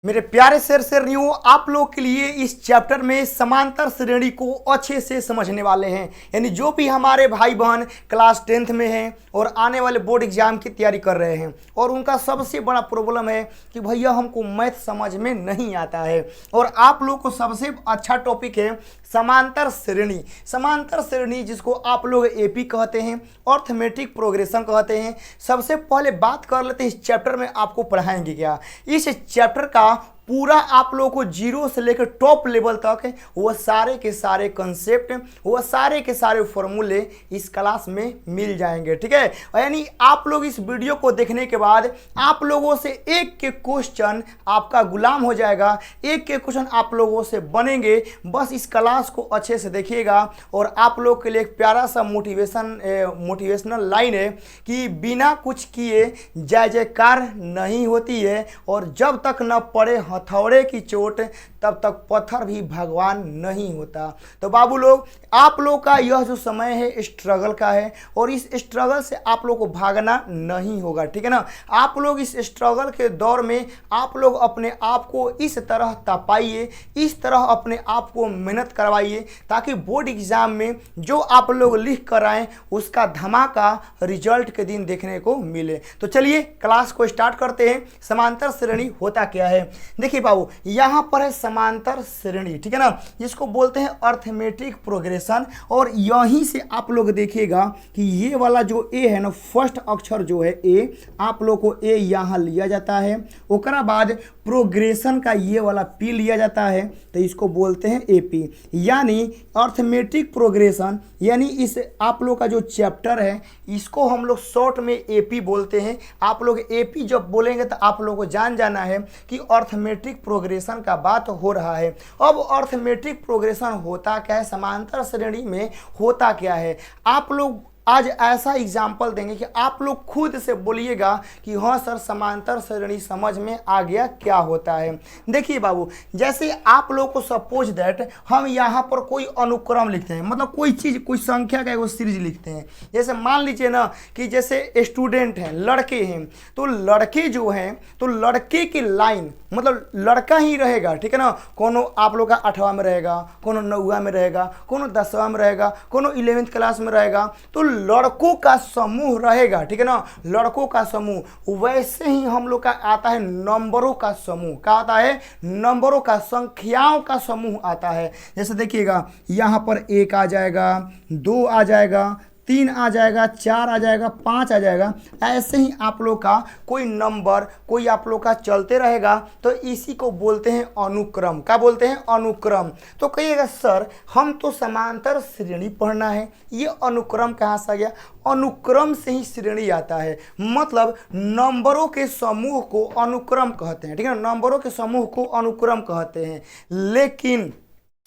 मेरे प्यारे शेर शेरनियों, आप लोग के लिए इस चैप्टर में समांतर श्रेणी को अच्छे से समझने वाले हैं। यानी जो भी हमारे भाई बहन क्लास 10th में हैं और आने वाले बोर्ड एग्जाम की तैयारी कर रहे हैं और उनका सबसे बड़ा प्रॉब्लम है कि भैया हमको मैथ समझ में नहीं आता है, और आप लोग को सबसे अच्छा टॉपिक है समांतर श्रेणी। समांतर श्रेणी जिसको आप लोग एपी कहते हैं, अर्थमेटिक प्रोग्रेशन कहते हैं। सबसे पहले बात कर लेते हैं इस चैप्टर में आपको पढ़ाएंगे क्या। इस चैप्टर का पूरा आप लोगों को जीरो से लेकर टॉप लेवल तक वो सारे के सारे कंसेप्ट, वो सारे के सारे फॉर्मूले इस क्लास में मिल जाएंगे, ठीक है। यानी आप लोग इस वीडियो को देखने के बाद आप लोगों से एक के क्वेश्चन आपका गुलाम हो जाएगा, एक के क्वेश्चन आप लोगों से बनेंगे। बस इस क्लास को अच्छे से देखिएगा और आप लोग के लिए एक प्यारा सा मोटिवेशनल लाइन है कि बिना कुछ किए जय जयकार नहीं होती है, और जब तक न पड़े हथौड़े की चोट तब तक पत्थर भी भगवान नहीं होता। तो बाबू लोग, आप लोग का यह जो समय है स्ट्रगल का है, और इस स्ट्रगल से आप लोग को भागना नहीं होगा, ठीक है ना। आप लोग इस स्ट्रगल के दौर में आप लोग अपने आप को इस तरह तपाइए, इस तरह अपने आप को मेहनत करवाइए, ताकि बोर्ड एग्जाम में जो आप लोग लिख कर आए उसका धमाका रिजल्ट के दिन देखने को मिले। तो चलिए क्लास को स्टार्ट करते हैं। समांतर श्रेणी होता क्या है, देखिए बाबू, यहाँ पर है समांतर श्रेणी, ठीक है ना, जिसको बोलते हैं अर्थमेटिक प्रोग्रेशन। और यहीं से आप लोग देखिएगा कि ये वाला जो ए है ना, फर्स्ट अक्षर जो है ए, आप लोग को ए यहाँ लिया जाता है, ओकरा बाद प्रोग्रेशन का ये वाला पी लिया जाता है, तो इसको बोलते हैं एपी, यानी अर्थमेटिक प्रोग्रेशन। यानी इस आप लोग का जो चैप्टर है इसको हम लोग शॉर्ट में एपी बोलते हैं। आप लोग एपी जब बोलेंगे तो आप लोगों को जान जाना है कि अर्थमेटिक प्रोग्रेशन का बात हो रहा है। अब अर्थमेटिक प्रोग्रेशन होता क्या है, समांतर श्रेणी में होता क्या है, आप लोग आज ऐसा एग्जाम्पल देंगे कि आप लोग खुद से बोलिएगा कि हाँ सर समांतर श्रेणी समझ में आ गया क्या होता है। देखिए बाबू, जैसे आप लोग को सपोज दैट हम यहाँ पर कोई अनुक्रम लिखते हैं, मतलब कोई चीज़, कोई संख्या का एक सीरीज लिखते हैं। जैसे मान लीजिए ना कि जैसे स्टूडेंट हैं, लड़के हैं, तो लड़के जो हैं तो लड़के की लाइन मतलब लड़का ही रहेगा, ठीक है ना। कोनो आप लोग का 8वां में रहेगा, कोनो 9वां में रहेगा, कोनो 10वां में रहेगा, कोनो 11th क्लास में रहेगा, तो लड़कों का समूह रहेगा, ठीक है ना, लड़कों का समूह। वैसे ही हम लोग का आता है नंबरों का समूह। क्या आता है, नंबरों का, संख्याओं का समूह आता है। जैसे देखिएगा यहाँ पर 1 आ जाएगा, 2 आ जाएगा, 3 आ जाएगा, 4 आ जाएगा, 5 आ जाएगा। ऐसे ही आप लोग का कोई नंबर, कोई आप लोग का चलते रहेगा, तो इसी को बोलते हैं अनुक्रम। क्या बोलते हैं, अनुक्रम। तो कहिएगा सर हम तो समांतर श्रेणी पढ़ना है, ये अनुक्रम कहाँ से आ गया। अनुक्रम से ही श्रेणी आता है, मतलब नंबरों के समूह को अनुक्रम कहते हैं, ठीक है ना, नंबरों के समूह को अनुक्रम कहते हैं। लेकिन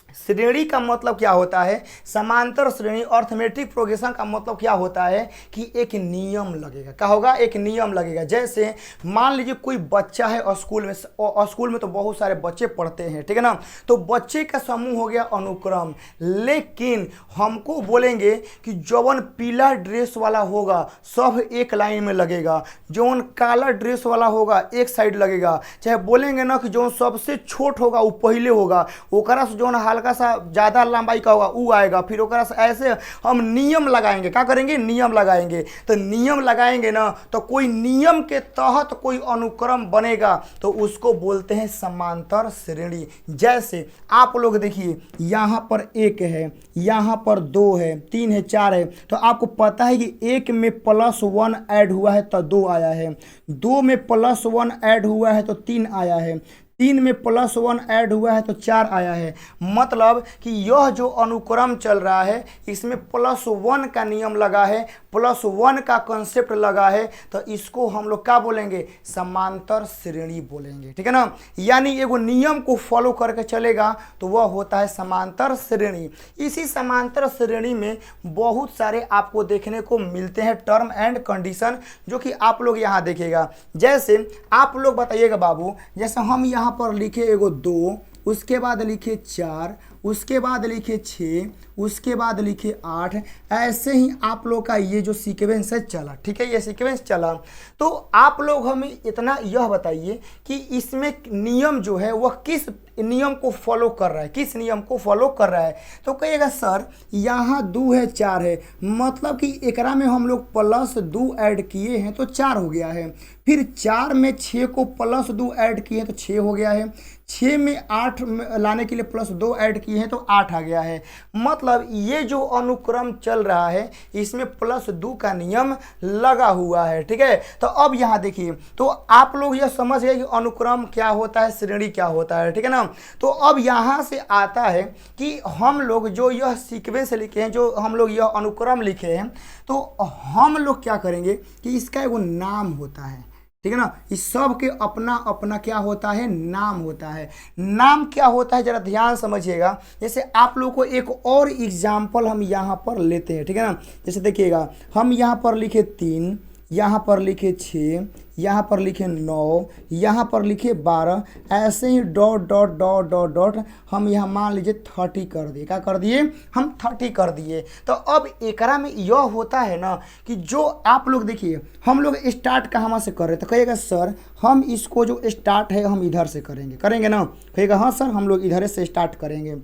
श्रेणी का मतलब क्या होता है, समांतर श्रेणी अर्थमेटिक प्रोग्रेशन का मतलब क्या होता है कि एक नियम लगेगा। क्या होगा, एक नियम लगेगा। जैसे मान लीजिए कोई बच्चा है स्कूल में, स्कूल में तो बहुत सारे बच्चे पढ़ते हैं, ठीक है ना, तो बच्चे का समूह हो गया अनुक्रम। लेकिन हमको बोलेंगे कि जौन पीला ड्रेस वाला होगा सब एक लाइन में लगेगा, जौन काला ड्रेस वाला होगा एक साइड लगेगा। चाहे बोलेंगे ना कि जौन सबसे छोट होगा वो पहले होगा, ओकरा से जौन हल्का सा ज़्यादा लंबाई का होगा वो आएगा, फिर ओकरा से ऐसे हम नियम लगाएंगे। क्या करेंगे, नियम लगाएंगे। तो नियम लगाएंगे ना, तो कोई नियम के तहत कोई अनुक्रम बनेगा, तो उसको बोलते हैं समांतर श्रेणी। जैसे आप लोग देखिए यहाँ पर 1 है, यहाँ पर 2 है, 3 है, 4 है, तो आपको पता है कि 1 में +1 ऐड हुआ है तो 2 आया है, 2 में +1 ऐड हुआ है तो 3 आया है, 3 में +1 ऐड हुआ है तो 4 आया है। मतलब कि यह जो अनुक्रम चल रहा है इसमें +1 का नियम लगा है, +1 का कंसेप्ट लगा है, तो इसको हम लोग क्या बोलेंगे, समांतर श्रेणी बोलेंगे, ठीक है ना। यानी एगो नियम को फॉलो करके चलेगा तो वह होता है समांतर श्रेणी। इसी समांतर श्रेणी में बहुत सारे आपको देखने को मिलते हैं टर्म एंड कंडीशन, जो कि आप लोग यहाँ देखिएगा। जैसे आप लोग बताइएगा बाबू, जैसे हम यहाँ पर लिखे एगो 2, उसके बाद लिखे 4, उसके बाद लिखे 6, उसके बाद लिखे 8। ऐसे ही आप लोग का ये जो सीक्वेंस है चला, ठीक है, ये सीक्वेंस चला। तो आप लोग हमें इतना यह बताइए कि इसमें नियम जो है वह किस नियम को फॉलो कर रहा है, किस नियम को फॉलो कर रहा है। तो कहिएगा सर यहाँ 2 है 4 है, मतलब कि एकरा में हम लोग +2 ऐड किए हैं तो 4 हो गया है। फिर 4 में 6 को +2 ऐड किए हैं तो 6 हो गया है। 6 में 8 लाने के लिए +2 ऐड किए हैं तो 8 आ गया है। मतलब ये जो अनुक्रम चल रहा है इसमें +2 का नियम लगा हुआ है, ठीक है। तो अब यहाँ देखिए, तो आप लोग यह समझ गए कि अनुक्रम क्या होता है, श्रेणी क्या होता है, ठीक है ना। तो अब यहाँ से आता है कि हम लोग जो यह सीक्वेंस लिखे हैं, जो हम लोग यह अनुक्रम लिखे हैं, तो हम लोग क्या करेंगे कि इसका एगो नाम होता है, ठीक है ना। इस सब के अपना अपना क्या होता है, नाम होता है। नाम क्या होता है जरा ध्यान समझिएगा। जैसे आप लोग को एक और एग्जाम्पल हम यहाँ पर लेते हैं, ठीक है ना। जैसे देखिएगा, हम यहाँ पर लिखे 3, यहाँ पर लिखे 6, यहाँ पर लिखे 9, यहाँ पर लिखे 12, ऐसे ही dot dot dot dot dot हम यहाँ मान लीजिए 30 कर दिए। क्या कर दिए, हम 30 कर दिए। तो अब एकरा में यह होता है ना कि जो आप लोग देखिए, हम लोग स्टार्ट कहाँ से कर रहे हैं, तो कहिएगा सर हम इसको जो स्टार्ट है हम इधर से करेंगे ना। कहिएगा हाँ सर हम लोग इधर से स्टार्ट करेंगे।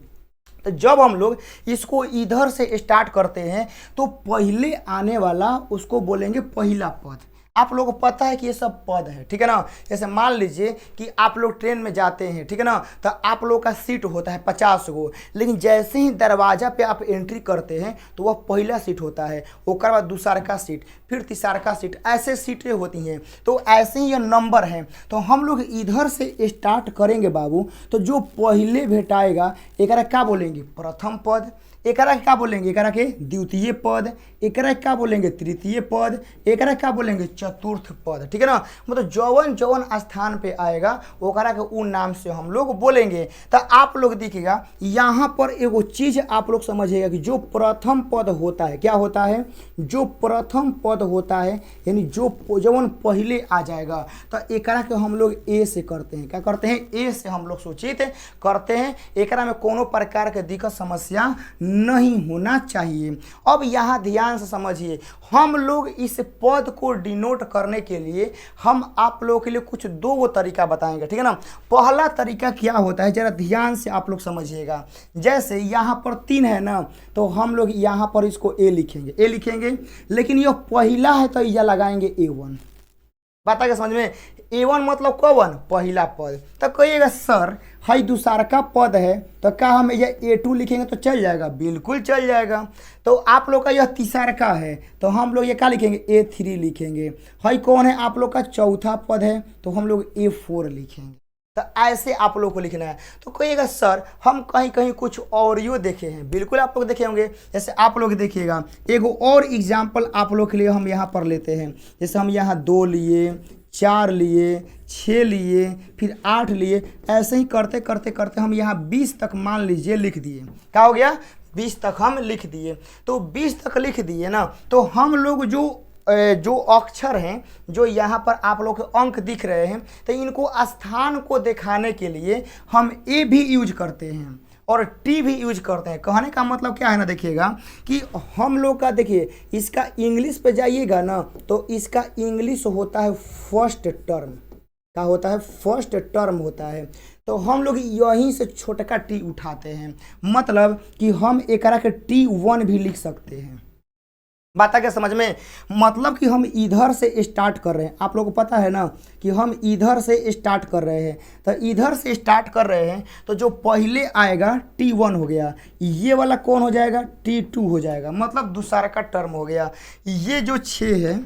तो जब हम लोग इसको इधर से स्टार्ट करते हैं तो पहले आने वाला उसको बोलेंगे पहला पद। आप लोगों को पता है कि ये सब पद है, ठीक है ना। जैसे मान लीजिए कि आप लोग ट्रेन में जाते हैं, ठीक है ना, तो आप लोग का सीट होता है 50 गो, लेकिन जैसे ही दरवाजा पे आप एंट्री करते हैं तो वह पहला सीट होता है, उसके बाद दूसरा का सीट, फिर तीसरा का सीट, ऐसे सीटें होती हैं। तो ऐसे ही ये नंबर हैं। तो हम लोग इधर से स्टार्ट करेंगे बाबू, तो जो पहले भेटाएगा एकरा क्या बोलेंगे, प्रथम पद। एकरा क्या बोलेंगे, एकरा के द्वितीय पद। एकरा क्या बोलेंगे, तृतीय पद। एकरा क्या बोलेंगे, चतुर्थ पद, ठीक है ना। मतलब जौवन जौवन स्थान पे आएगा ओकरा के उ नाम से हम लोग बोलेंगे। तो आप लोग देखिएगा यहाँ पर एगो चीज आप लोग समझिएगा कि जो प्रथम पद होता है, क्या होता है, जो प्रथम पद होता है यानी जो जौवन पहले आ जाएगा, तो एकरा के हम लोग ए से करते हैं। क्या करते हैं, ए से हम लोग सूचित करते हैं। एकरा में कोनो प्रकार के दिक्कत समस्या नहीं होना चाहिए। अब यहाँ ध्यान से समझिए, हम लोग इस पद को डिनोट करने के लिए हम आप लोगों के लिए कुछ 2 तरीका बताएंगे, ठीक है ना। पहला तरीका क्या होता है जरा ध्यान से आप लोग समझिएगा। जैसे यहाँ पर 3 है ना, तो हम लोग यहाँ पर इसको ए लिखेंगे, लेकिन यह पहला है तो यह लगाएंगे A1। बात आ गया समझ में। A1 मतलब कौन, पहला पद। तो कहिएगा सर हाई दूसरा का पद है तो क्या हम यह A2 लिखेंगे तो चल जाएगा, बिल्कुल चल जाएगा। तो आप लोग का यह तीसरा का है तो हम लोग ये क्या लिखेंगे, A3 लिखेंगे। हाई कौन है, आप लोग का चौथा पद है तो हम लोग A4 लिखेंगे। तो ऐसे आप लोग को लिखना है। तो कहिएगा सर हम कहीं कहीं कुछ और यो देखे हैं, बिल्कुल आप लोग देखे होंगे। जैसे आप लोग देखिएगा एगो और एग्जाम्पल आप लोग के लिए हम यहाँ पर लेते हैं। जैसे हम यहाँ 2 लिए, 4 लिए, 6 लिए, फिर 8 लिए, ऐसे ही करते करते करते हम यहाँ 20 तक मान लीजिए लिख दिए। क्या हो गया, 20 तक हम लिख दिए। तो 20 तक लिख दिए ना, तो हम लोग जो अक्षर हैं, जो यहाँ पर आप लोग के अंक दिख रहे हैं, तो इनको स्थान को दिखाने के लिए हम ए भी यूज करते हैं और टी भी यूज करते हैं। कहने का मतलब क्या है ना, देखिएगा कि हम लोग का देखिए इसका इंग्लिश पे जाइएगा ना, तो इसका इंग्लिश होता है फर्स्ट टर्म। क्या होता है, फर्स्ट टर्म होता है। तो हम लोग यहीं से छोटका टी उठाते हैं, मतलब कि हम एकरा के T1 भी लिख सकते हैं। बात आ गया समझ में। मतलब कि हम इधर से स्टार्ट कर रहे हैं, आप लोगों को पता है ना कि हम इधर से स्टार्ट कर रहे हैं। तो इधर से स्टार्ट कर रहे हैं तो जो पहले आएगा T1 हो गया, ये वाला कौन हो जाएगा, T2 हो जाएगा, मतलब दूसरा का टर्म हो गया। ये जो 6 है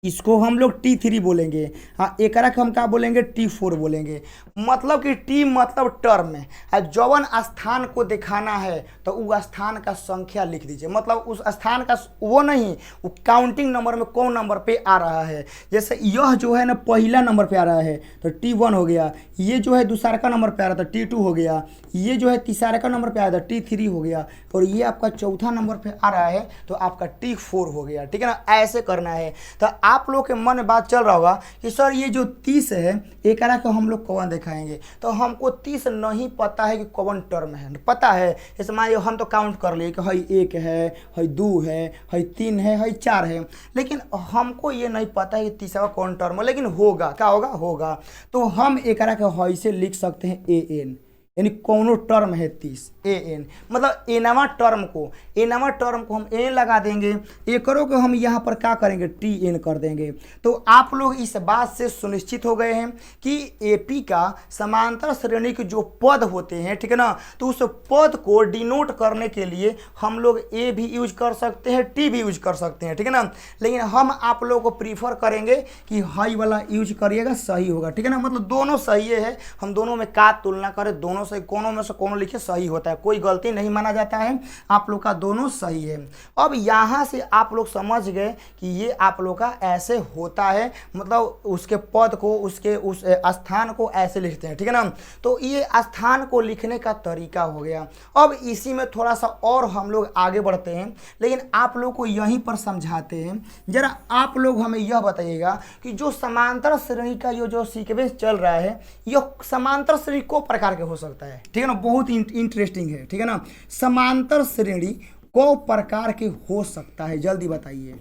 इसको हम लोग T3 बोलेंगे। हाँ, एकरा के हम क्या बोलेंगे, T4 बोलेंगे। मतलब कि T मतलब टर्म में जौवन स्थान को दिखाना है तो वो स्थान का संख्या लिख दीजिए। मतलब उस स्थान का वो नहीं, वो काउंटिंग नंबर में कौन नंबर पे आ रहा है। जैसे यह जो है ना पहला नंबर पे आ रहा है तो T1 हो गया, ये जो है दूसरा का नंबर पे आ रहा था T2 हो गया, ये जो है तीसरा का नंबर पे आया था T3 हो गया, और ये आपका चौथा नंबर पे आ रहा है तो आपका T4 हो गया, ठीक है ना। ऐसे करना है। तो आप लोग के मन में बात चल रहा होगा कि सर ये जो 30 है एकरा को हम लोग कौन दिखाएंगे, तो हमको 30 नहीं पता है कि कौन टर्म है, पता है जैसे मान लो हम तो काउंट कर लिए कि हई 1 है 2 है 3 है 4 है, लेकिन हमको ये नहीं पता है कि तीसरा कौन टर्म है, लेकिन होगा क्या होगा तो हम एकरा के हई से लिख सकते हैं an, यानी कौनो टर्म है 30 an, मतलब एनवा टर्म को हम एन लगा देंगे, एकरों को हम यहाँ पर क्या करेंगे tn कर देंगे। तो आप लोग इस बात से सुनिश्चित हो गए हैं कि एपी का समांतर श्रेणी के जो पद होते हैं, ठीक है ना, तो उस पद को डिनोट करने के लिए हम लोग ए भी यूज कर सकते हैं, टी भी यूज कर सकते हैं, ठीक है ना, लेकिन हम आप लोगों को प्रीफर करेंगे कि हाई वाला यूज करिएगा, सही होगा, ठीक है ना, मतलब दोनों सही है, हम दोनों में का तुलना करें, दोनों सही, कोनों में से कोनो लिखे सही होता है, कोई गलती नहीं माना जाता है, आप लोग का दोनों सही है। अब यहाँ से आप लोग समझ गए कि ये आप लोग का ऐसे होता है, मतलब उसके पद को उसके उस स्थान को ऐसे लिखते हैं, ठीक है ना, तो ये स्थान को लिखने का तरीका हो गया। अब इसी में थोड़ा सा और हम लोग आगे बढ़ते हैं, लेकिन आप लोग को यहीं पर समझाते हैं। जरा आप लोग हमें यह बताइएगा कि जो समांतर श्रेणी का ये जो सीक्वेंस चल रहा है, यह समांतर श्रेणी को प्रकार के हो सकता है, ठीक है ना, बहुत इंटरेस्टिंग है, ठीक है ना, समांतर श्रेणी को प्रकार के हो सकता है, जल्दी बताइए।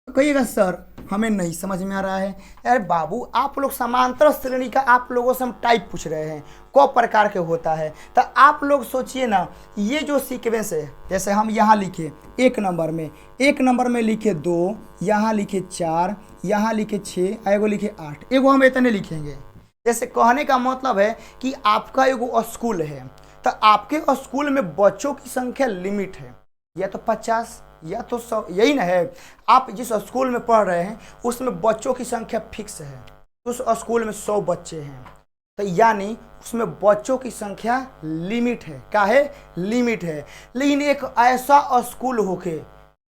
कहिएगा सर हमें नहीं समझ में आ रहा है। अरे बाबू आप लोग समांतर श्रेणी का आप लोगों से हम टाइप पूछ रहे हैं, को प्रकार के होता है, तो आप लोग सोचिए ना, ये जो सीक्वेंस है, जैसे हम यहाँ लिखे एक नंबर में लिखे 2, यहाँ लिखे 4, यहाँ लिखे 6, एगो लिखे 8, एगो हम इतने लिखेंगे। जैसे कहने का मतलब है कि आपका एगो स्कूल है, तो आपके स्कूल में बच्चों की संख्या लिमिट है, या तो 50 या तो 100, यही ना है। आप जिस स्कूल में पढ़ रहे हैं उसमें बच्चों की संख्या फिक्स है, उस स्कूल में 100 बच्चे हैं, तो यानी उसमें बच्चों की संख्या लिमिट है, क्या है, लिमिट है। लेकिन एक ऐसा स्कूल होके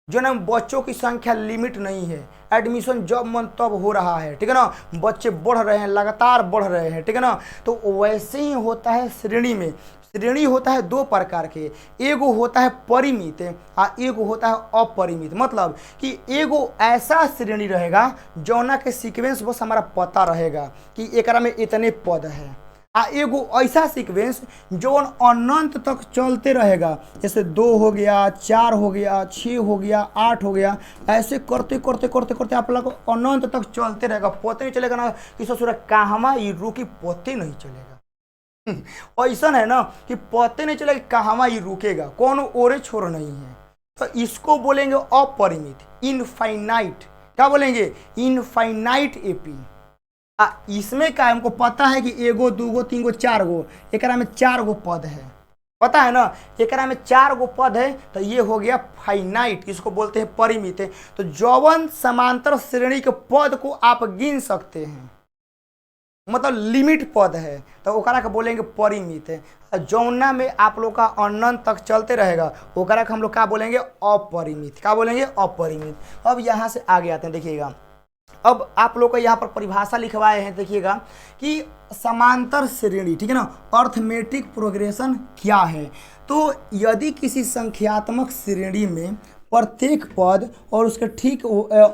जो ना बच्चों की संख्या लिमिट नहीं है, एडमिशन जब मन तब हो रहा है, ठीक है ना, बच्चे बढ़ रहे हैं, लगातार बढ़ रहे हैं, ठीक है ना, तो वैसे ही होता है श्रेणी में। श्रेणी होता है 2 प्रकार के, एगो होता है परिमित और एगो होता है अपरिमित, मतलब कि एगो ऐसा श्रेणी रहेगा जौना के सीक्वेंस बस हमारा पता रहेगा कि एकरा में इतने पद है, आ एगो ऐसा सीक्वेंस जौन अनंत तक चलते रहेगा, जैसे 2 हो गया, 4 हो गया, 6 हो गया, 8 हो गया, ऐसे करते करते करते करते आप लोग अनंत तक चलते रहेगा, पता नहीं चलेगा ना कि ससुरा कहाँ ये रुकी, पते नहीं चलेगा। ऐसा है ना कि पते नहीं चलेगा कहाँ ये रुकेगा, कौन ओरे छोर नहीं है, तो इसको बोलेंगे अपरिमित, इनफाइनाइट। क्या बोलेंगे, इनफाइनाइट एपी। इसमें क्या हमको पता है कि एगो 2 गो 3 गो 4 गो, एकरा में 4 गो पद है, पता है ना, एकरा में 4 गो पद है, तो ये हो गया फाइनाइट, इसको बोलते हैं परिमित है। तो जौवन समांतर श्रेणी के पद को आप गिन सकते हैं, मतलब लिमिट पद है, तो ओकरा के बोलेंगे परिमित है। जौना में आप लोग का अनंत तक चलते रहेगा ओकरा के हम लोग क्या बोलेंगे, अपरिमित। क्या बोलेंगे, अपरिमित। अब यहाँ से आगे आते हैं, देखिएगा, अब आप लोग को यहाँ पर परिभाषा लिखवाए हैं, देखिएगा कि समांतर श्रेणी, ठीक है ना, अर्थमेटिक प्रोग्रेशन क्या है। तो यदि किसी संख्यात्मक श्रेणी में प्रत्येक पद और उसके ठीक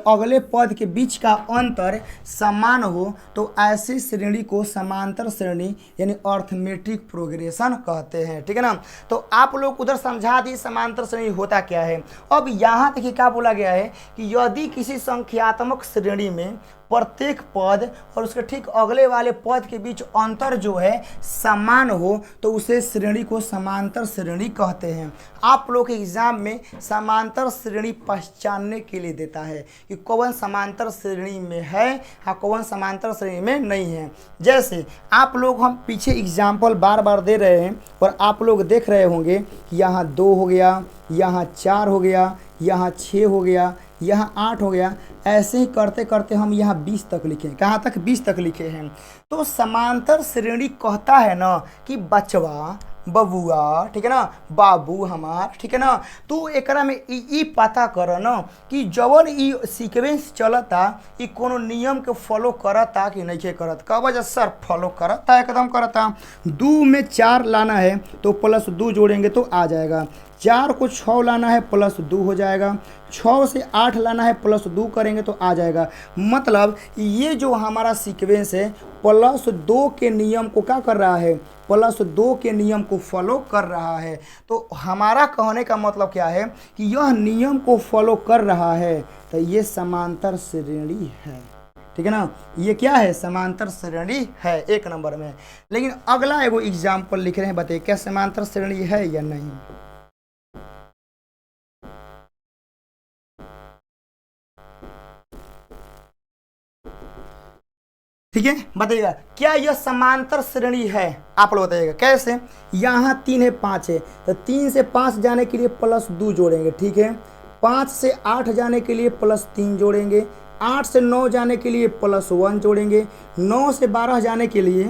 अगले पद के बीच का अंतर समान हो तो ऐसी श्रेणी को समांतर श्रेणी यानी अर्थमेटिक प्रोग्रेशन कहते हैं, ठीक है ना। तो आप लोग उधर समझा दी समांतर श्रेणी होता क्या है। अब यहाँ देखिए क्या बोला गया है कि यदि किसी संख्यात्मक श्रेणी में प्रत्येक पद और उसके ठीक अगले वाले पद के बीच अंतर जो है समान हो तो उसे श्रेणी को समांतर श्रेणी कहते हैं। आप लोग के एग्जाम में समांतर श्रेणी पहचानने के लिए देता है कि कौन समांतर श्रेणी में है या कौन समांतर श्रेणी में नहीं है। जैसे आप लोग हम पीछे एग्जाम्पल बार बार दे रहे हैं और आप लोग देख रहे होंगे कि यहाँ 2 हो गया, यहाँ 4 हो गया, यहाँ 6 हो गया, यहाँ 8 हो गया। ऐसे ही करते करते हम यहाँ 20 तक लिखे, कहाँ तक, 20 तक लिखे हैं। तो समांतर श्रेणी कहता है ना कि बचवा, बबुआ, ठीक है ना, बाबू हमार, ठीक है ना। तो एकरा में ई पता कर ना कि जवन ई सीक्वेंस चलता ई कोनो नियम के फॉलो करता कि नहीं के करत। का वजह सर फॉलो करता, एकदम करता। 2 में 4 लाना है तो +2 जोड़ेंगे तो आ जाएगा। 4 को 6 लाना है +2 हो जाएगा, 6 से 8 लाना है +2 करेंगे तो आ जाएगा। मतलब ये जो हमारा सीक्वेंस है +2 के नियम को क्या कर रहा है, +2 के नियम को फॉलो कर रहा है। तो हमारा कहने का मतलब क्या है कि यह नियम को फॉलो कर रहा है, तो ये समांतर श्रेणी है, ठीक है ना। ये क्या है, समांतर श्रेणी है 1 नंबर में। लेकिन अगला एगो एग्जाम्पल लिख रहे हैं, बताइए क्या समांतर श्रेणी है या नहीं। ठीक है, बताइएगा क्या यह समांतर श्रेणी है, आप लोग बताइएगा कैसे। यहाँ 3 है 5 है, तो 3 से 5 जाने के लिए +2 जोड़ेंगे, ठीक है। 5 से 8 जाने के लिए +3 जोड़ेंगे, 8 से 9 जाने के लिए +1 जोड़ेंगे, 9 से 12 जाने के लिए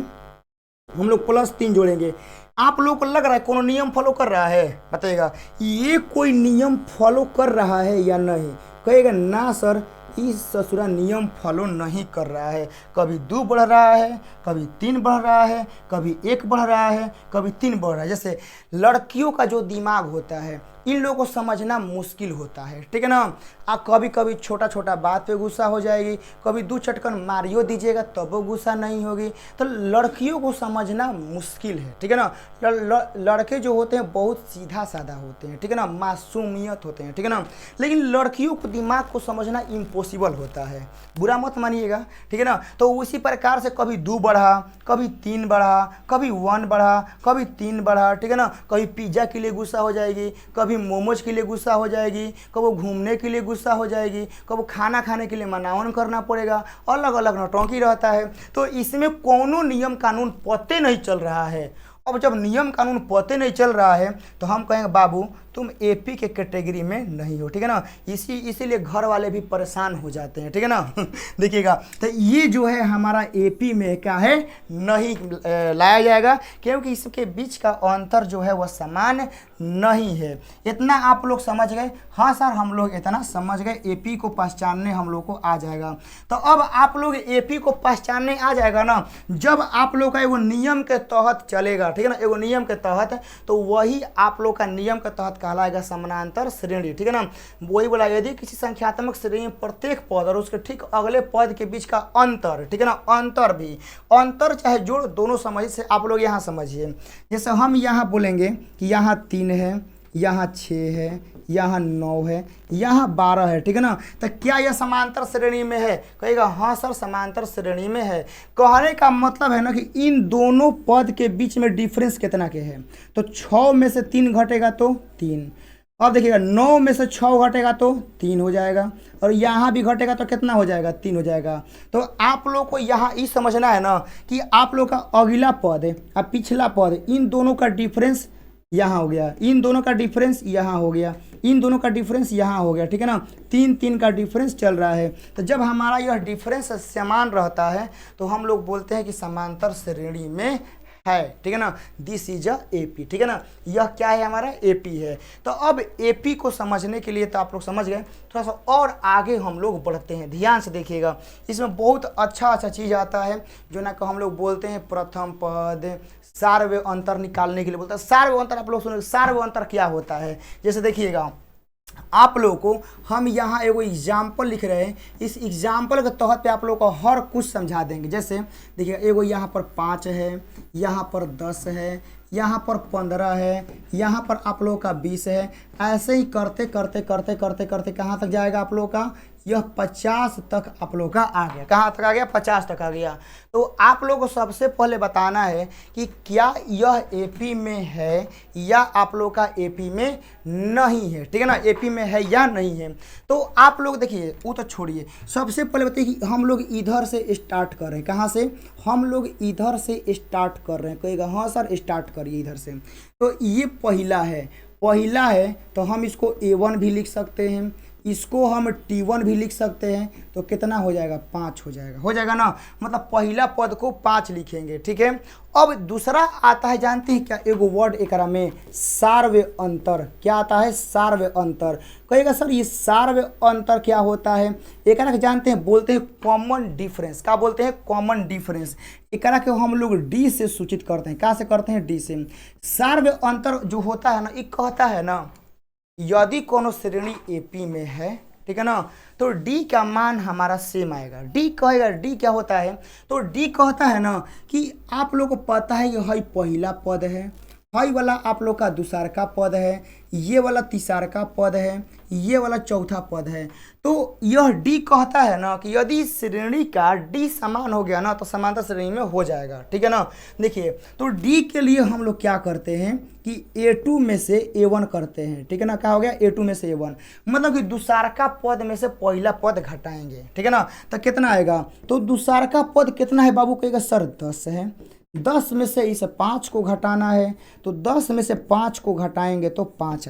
हम लोग +3 जोड़ेंगे। आप लोग को लग रहा है कोनो नियम फॉलो कर रहा है, बताइएगा ये कोई नियम फॉलो कर रहा है या नहीं। कहेगा ना सर इस ससुरा नियम फॉलो नहीं कर रहा है, कभी 2 बढ़ रहा है, कभी 3 बढ़ रहा है, कभी 1 बढ़ रहा है, कभी 3 बढ़ रहा है। जैसे लड़कियों का जो दिमाग होता है इन लोगों को समझना मुश्किल होता है, ठीक है ना। कभी कभी छोटा छोटा बात पे गुस्सा हो जाएगी, कभी 2 चटकन मारियो दीजिएगा तब वो गुस्सा नहीं होगी। तो लड़कियों को समझना मुश्किल है, ठीक है ना। लड़के जो होते हैं बहुत सीधा साधा होते हैं, ठीक है ना, मासूमियत होते हैं, ठीक है ना। लेकिन लड़कियों को दिमाग को समझना इम्पॉसिबल होता है, बुरा मत मानिएगा, ठीक है ना। तो उसी प्रकार से कभी 2 बढ़ा, कभी 3 बढ़ा, कभी 1 बढ़ा, कभी 3 बढ़ा, ठीक है ना। कभी पिज्ज़ा के लिए गुस्सा हो जाएगी, कभी मोमोज के लिए गुस्सा हो जाएगी, कभी घूमने के लिए गुस्सा हो जाएगी, कभी खाना खाने के लिए मनावन करना पड़ेगा, अलग अलग नौटंकी रहता है। तो इसमें कोनो नियम कानून पते नहीं चल रहा है। अब जब नियम कानून पते नहीं चल रहा है तो हम कहेंगे बाबू तुम एपी के कैटेगरी में नहीं हो, ठीक है ना। इसीलिए घर वाले भी परेशान हो जाते हैं, ठीक है ना। देखिएगा तो ये जो है हमारा एपी में क्या है, नहीं लाया जाएगा, क्योंकि इसके बीच का अंतर जो है वह समान नहीं है। इतना आप लोग समझ गए। हाँ सर हम लोग इतना समझ गए, एपी को पहचानने हम लोग को आ जाएगा। तो अब आप लोग एपी को पहचानने आ जाएगा ना जब आप लोग का एगो नियम के तहत चलेगा, ठीक है ना, एगो नियम के तहत, तो वही आप लोग का नियम के तहत कहलाएगा समानांतर श्रेणी, ठीक है ना। वही बोला यदि किसी संख्यात्मक श्रेणी में प्रत्येक पद और उसके ठीक अगले पद के बीच का अंतर, ठीक है ना, अंतर भी अंतर चाहे जोड़ दोनों समझ से आप लोग यहाँ समझिए। जैसे हम यहाँ बोलेंगे कि यहाँ 3 है, यहाँ 6 है, यहाँ 9 है, यहाँ 12 है, ठीक है ना। तो क्या यह समांतर श्रेणी में है, कहेगा हाँ सर समांतर श्रेणी में है। कहने का मतलब है ना कि इन दोनों पद के बीच में डिफरेंस कितना के है। तो 6 में से 3 घटेगा तो 3। अब देखिएगा 9 में से 6 घटेगा तो 3 हो जाएगा, और यहाँ भी घटेगा तो कितना हो जाएगा, 3 हो जाएगा। तो आप लोग को यहाँ ये समझना है ना कि आप लोग का अगला पद और पिछला पद इन दोनों का डिफरेंस यहाँ हो गया, इन दोनों का डिफरेंस यहाँ हो गया, इन दोनों का डिफरेंस यहाँ हो गया, ठीक है ना। 3 का डिफरेंस चल रहा है। तो जब हमारा यह डिफरेंस समान रहता है तो हम लोग बोलते हैं कि समांतर श्रेणी में है, ठीक है ना। दिस इज अ एपी, ठीक है ना। यह क्या है, हमारा एपी है। तो अब एपी को समझने के लिए तो आप लोग समझ गए, थोड़ा सा और आगे हम लोग बढ़ते हैं। ध्यान से देखिएगा, इसमें बहुत अच्छा चीज़ आता है जो ना हम लोग बोलते हैं प्रथम पद, सार्वय अंतर निकालने के लिए बोलते हैं। सार्वय अंतर आप लोग सुनो, सार्वय अंतर क्या होता है। जैसे देखिएगा आप लोगों को हम यहाँ एगो एग्जाम्पल लिख रहे हैं, इस एग्जाम्पल के तहत पे आप लोगों को हर कुछ समझा देंगे। जैसे देखिए एगो यहाँ पर 5 है, यहाँ पर 10 है, यहाँ पर 15 है, यहाँ पर आप लोगों का 20 है। ऐसे ही करते करते करते करते करते कहाँ तक जाएगा आप लोगों का, यह 50 तक आप लोगों का आ गया। कहाँ तक आ गया, 50 तक आ गया। तो आप लोगों को सबसे पहले बताना है कि क्या यह एपी में है या आप लोग का एपी में नहीं है, ठीक है ना। एपी में है या नहीं है। तो आप लोग देखिए वो तो छोड़िए, सबसे पहले बताइए कि हम लोग इधर से स्टार्ट कर रहे हैं। कहाँ से, हम लोग इधर से स्टार्ट कर रहे हैं। कहेगा हाँ सर स्टार्ट करिए इधर से। तो ये पहला है तो हम इसको A1 भी लिख सकते हैं, इसको हम T1 भी लिख सकते हैं। तो कितना हो जाएगा, 5 हो जाएगा ना। मतलब पहला पद को 5 लिखेंगे, ठीक है। अब दूसरा आता है, जानते हैं क्या, एगो वर्ड एकरा में सार्वय अंतर। क्या आता है, सार्वय अंतर। कहेगा सर ये सार्वय अंतर क्या होता है, एकरा के जानते हैं, बोलते हैं कॉमन डिफरेंस। क्या बोलते हैं, कॉमन डिफरेंस। एकरा के हम लोग डी से सूचित करते हैं। कहाँ से करते हैं, डी से। सार्वय अंतर जो होता है ना, ये कहता है ना यदि कोनो श्रेणी एपी में है, ठीक है ना, तो डी का मान हमारा सेम आएगा। डी कहेगा, डी क्या होता है, तो डी कहता है ना कि आप लोग को पता है कि हई पहला पद है, हई वाला आप लोग का दूसरा का पद है, ये वाला तीसरा का पद है, ये वाला चौथा पद है। तो यह डी कहता है ना कि यदि श्रेणी का डी समान हो गया ना तो समांतर श्रेणी में हो जाएगा, ठीक है ना। देखिए, तो डी के लिए हम लोग क्या करते हैं कि A2 में से A1 करते हैं, ठीक है ना। क्या हो गया, A2 में से A1, मतलब कि दूसरा का पद में से पहला पद घटाएंगे, ठीक है ना। तो कितना आएगा, तो दूसरा का पद कितना है बाबू, कहेगा सर 10 है, 10 में से इस 5 को घटाना है, तो 10 में से 5 को घटाएंगे तो 5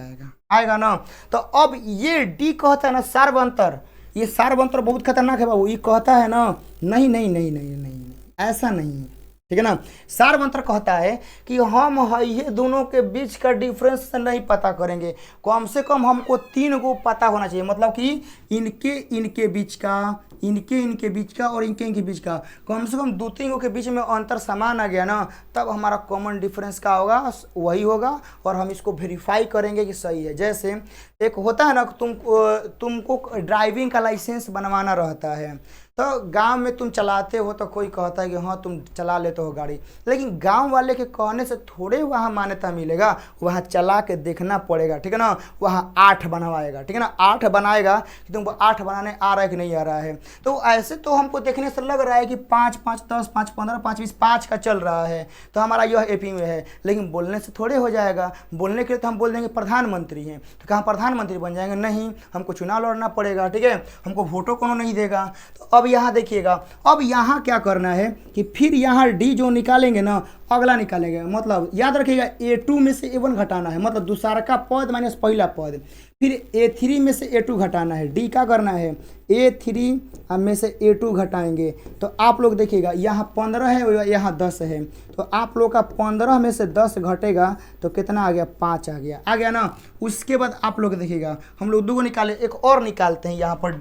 आएगा ना। तो अब ये डी कहता है ना सार्वंतर, ये सार्वंतर बहुत खतरनाक है बाबू। ये कहता है ना नहीं नहीं नहीं नहीं नहीं, ऐसा नहीं है, ठीक है ना। सार्वंतर कहता है कि हम ये दोनों के बीच का डिफरेंस नहीं पता करेंगे, कम से कम हमको 3 को पता होना चाहिए, मतलब कि इनके बीच का, इनके बीच का और इनके बीच का कम से कम 2-3 के बीच में अंतर समान आ गया ना, तब हमारा कॉमन डिफरेंस का होगा, वही होगा और हम इसको वेरीफाई करेंगे कि सही है। जैसे एक होता है ना, तुमको ड्राइविंग का लाइसेंस बनवाना रहता है, तो गांव में तुम चलाते हो तो कोई कहता है कि हाँ तुम चला लेते हो गाड़ी, लेकिन गांव वाले के कहने से थोड़े वहाँ मान्यता मिलेगा, वहाँ चला के देखना पड़ेगा, ठीक है ना। वहाँ 8 बनवाएगा, ठीक है ना, 8 बनाएगा कि तुमको 8 बनाने आ रहा है कि नहीं आ रहा है। तो ऐसे तो हमको देखने से लग रहा है कि 5, 5, 10, 5, 15, 5, 20, 5 का चल रहा है, तो हमारा यह एपी में है, लेकिन बोलने से थोड़े हो जाएगा। बोलने के लिए तो हम बोल देंगे प्रधानमंत्री हैं, तो कहाँ प्रधानमंत्री बन जाएंगे, नहीं, हमको चुनाव लड़ना पड़ेगा, ठीक है, हमको वोटों कोनो नहीं देगा। तो अब यहाँ देखिएगा, अब यहाँ क्या करना है कि फिर यहाँ डी जो निकालेंगे ना, अगला निकालेंगे, मतलब याद रखिएगा A2 में से A1 घटाना है, मतलब दूसरा का पद माइनस पहला पद, फिर A3 में से A2 घटाना है। डी क्या करना है, A3 में से A2 घटाएंगे, तो आप लोग देखिएगा यहाँ 15 है, यहाँ 10 है, तो आप लोग का 15 में से 10 घटेगा तो कितना आ गया, 5 आ गया ना। उसके बाद आप लोग देखिएगा, हम लोग 2 निकाले, एक और निकालते हैं यहाँ पर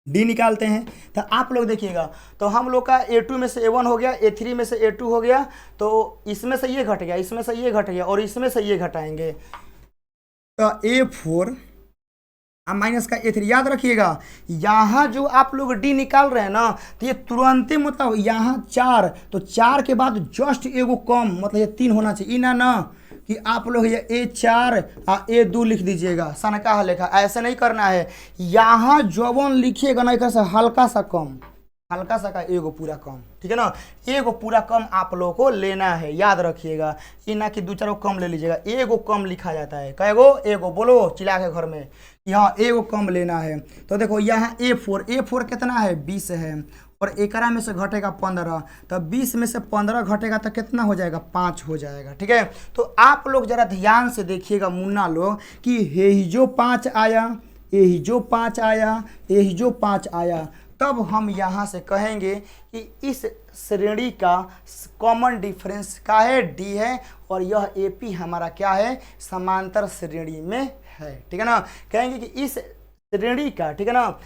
डी निकालते हैं, तो आप लोग देखिएगा, तो हम लोग का A2 में से A1 हो गया, A3 में से A2 हो गया, तो इसमें से ये घट गया, इसमें से ये घट गया और इसमें से ये घटाएंगे, तो A4 माइनस का A3। याद रखिएगा, यहाँ जो आप लोग डी निकाल रहे हैं ना, तो ये तुरंत ही, मतलब यहाँ 4, तो 4 के बाद जस्ट एगो कम, मतलब ये 3 होना चाहिए ना कि आप लोग ये A4 A2 लिख दीजिएगा, सनका लेखा, ऐसे नहीं करना है। यहाँ जवन लिखिएगा ना, एक से हल्का सा कम, हल्का सा का एगो पूरा कम, ठीक है ना, एगो पूरा कम आप लोगों को लेना है, याद रखिएगा। ये ना कि 2-4 कम ले लीजिएगा, एगो कम लिखा जाता है, कैगो, एगो, बोलो चिल्ला के घर में, यहाँ एगो कम लेना है। तो देखो यहाँ A4 कितना है, 20 है, और एकरा में से घटेगा 15, तो 20 में से 15 घटेगा तो कितना हो जाएगा, 5 हो जाएगा, ठीक है। तो आप लोग जरा ध्यान से देखिएगा मुन्ना लोग कि यही जो 5 आया, यही जो 5 आया, यही जो 5 आया, तब हम यहाँ से कहेंगे कि इस श्रेणी का कॉमन डिफरेंस का है, डी है, और यह एपी हमारा क्या है, समांतर श्रेणी में है, ठीक है ना। कहेंगे कि इस श्रेणी का, ठीक है ना,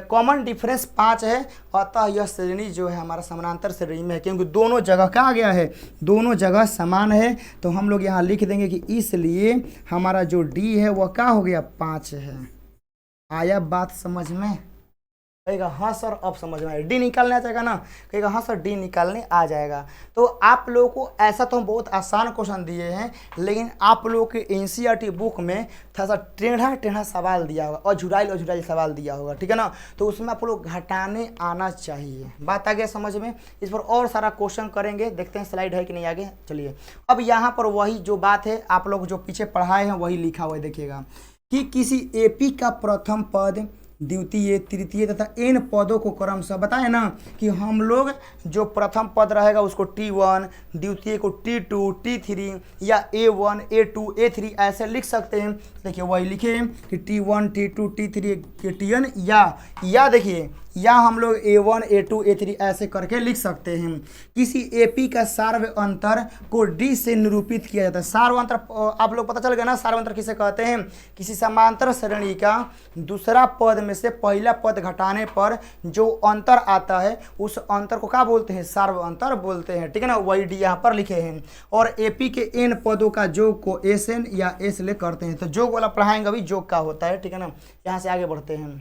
कॉमन डिफरेंस 5 है, अतः यह श्रेणी जो है हमारा समानांतर श्रेणी में है, क्योंकि दोनों जगह क्या आ गया है, दोनों जगह समान है। तो हम लोग यहाँ लिख देंगे कि इसलिए हमारा जो डी है वह क्या हो गया, 5 है। आया बात समझ में, कहेगा हाँ सर अब समझ में आया। डी निकालने आ जाएगा ना, कहेगा हाँ सर डी निकालने आ जाएगा। तो आप लोगों को ऐसा तो हम बहुत आसान क्वेश्चन दिए हैं, लेकिन आप लोगों के एनसीईआरटी बुक में थोड़ा सा टेढ़ा सवाल दिया होगा और झुराइल सवाल दिया होगा, ठीक है ना, तो उसमें आप लोग घटाने आना चाहिए। बात आ गया समझ में। इस पर और सारा क्वेश्चन करेंगे, देखते हैं स्लाइड है कि नहीं आगे। चलिए अब यहाँ पर वही जो बात है आप लोग जो पीछे पढ़ाए हैं वही लिखा हुआ है, देखिएगा कि किसी एपी का प्रथम पद, द्वितीय, तृतीय तथा n पदों को क्रमशः बताए ना कि हम लोग जो प्रथम पद रहेगा उसको T1, द्वितीय को T2, T3 या A1, A2, A3 ऐसे लिख सकते हैं। देखिए वही लिखे कि T1, T2, T3, Tn या देखिए या हम लोग A1 A2 A3 ऐसे करके लिख सकते हैं। किसी AP का सार्व अंतर को D से निरूपित किया जाता है। सार्व अंतर आप लोग पता चल गया ना, सार्व अंतर किसे कहते हैं? किसी समांतर श्रेणी का दूसरा पद में से पहला पद घटाने पर जो अंतर आता है उस अंतर को क्या बोलते हैं? सार्व अंतर बोलते हैं, ठीक है ना। वही डी यहाँ पर लिखे हैं। और AP के n पदों का योग को SN या S ले करते हैं। तो योग वाला पढ़ाएंगे अभी, योग का होता है, ठीक है ना। यहाँ से आगे बढ़ते हैं।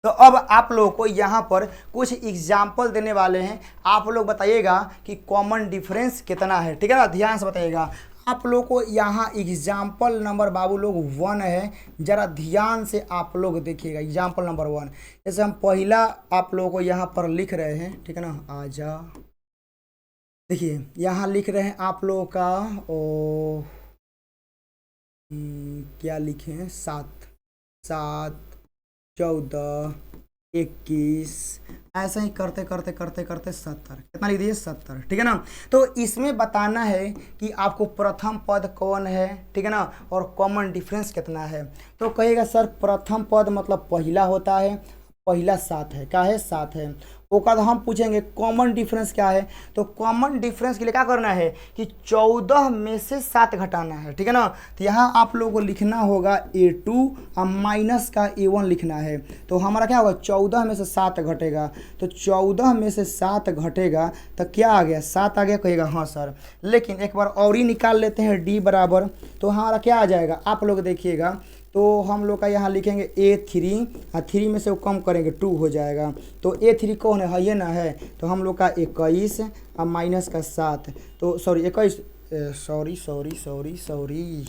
तो अब आप लोगों को यहाँ पर कुछ एग्जाम्पल देने वाले हैं। आप लोग बताइएगा कि कॉमन डिफरेंस कितना है, ठीक है ना। ध्यान से बताइएगा। आप लोग को यहाँ एग्जाम्पल नंबर बाबू लोग 1 है, ज़रा ध्यान से आप लोग देखिएगा। एग्जाम्पल नंबर 1 जैसे हम पहला आप लोगों को यहाँ पर लिख रहे हैं, ठीक है ना। आजा देखिए यहाँ लिख रहे हैं आप लोगों का क्या लिखे हैं? 7 7 14 21 ऐसा ही करते करते करते करते 70। कितना लिख दीजिए? 70, ठीक है ना। तो इसमें बताना है कि आपको प्रथम पद कौन है, ठीक है ना, और कॉमन डिफरेंस कितना है। तो कहिएगा सर प्रथम पद मतलब पहला होता है, पहला 7 है, क्या है? 7 है। ओका हम पूछेंगे कॉमन डिफरेंस क्या है। तो कॉमन डिफरेंस के लिए क्या करना है कि 14 में से 7 घटाना है, ठीक है ना। तो यहाँ आप लोगों को लिखना होगा A2 और माइनस का A1 लिखना है। तो हमारा क्या होगा? 14 में से 7 घटेगा। तो 14 में से 7 घटेगा तो क्या आ गया? 7 आ गया। कहेगा हाँ सर, लेकिन एक बार और ही निकाल लेते हैं D बराबर। तो हमारा क्या आ जाएगा? आप लोग देखिएगा। तो हम लोग का यहाँ लिखेंगे A3 और 3 में से वो कम करेंगे 2 हो जाएगा। तो A3 कौन है? ये ना है। तो हम लोग का 21 और माइनस का 7, तो सॉरी 21 सॉरी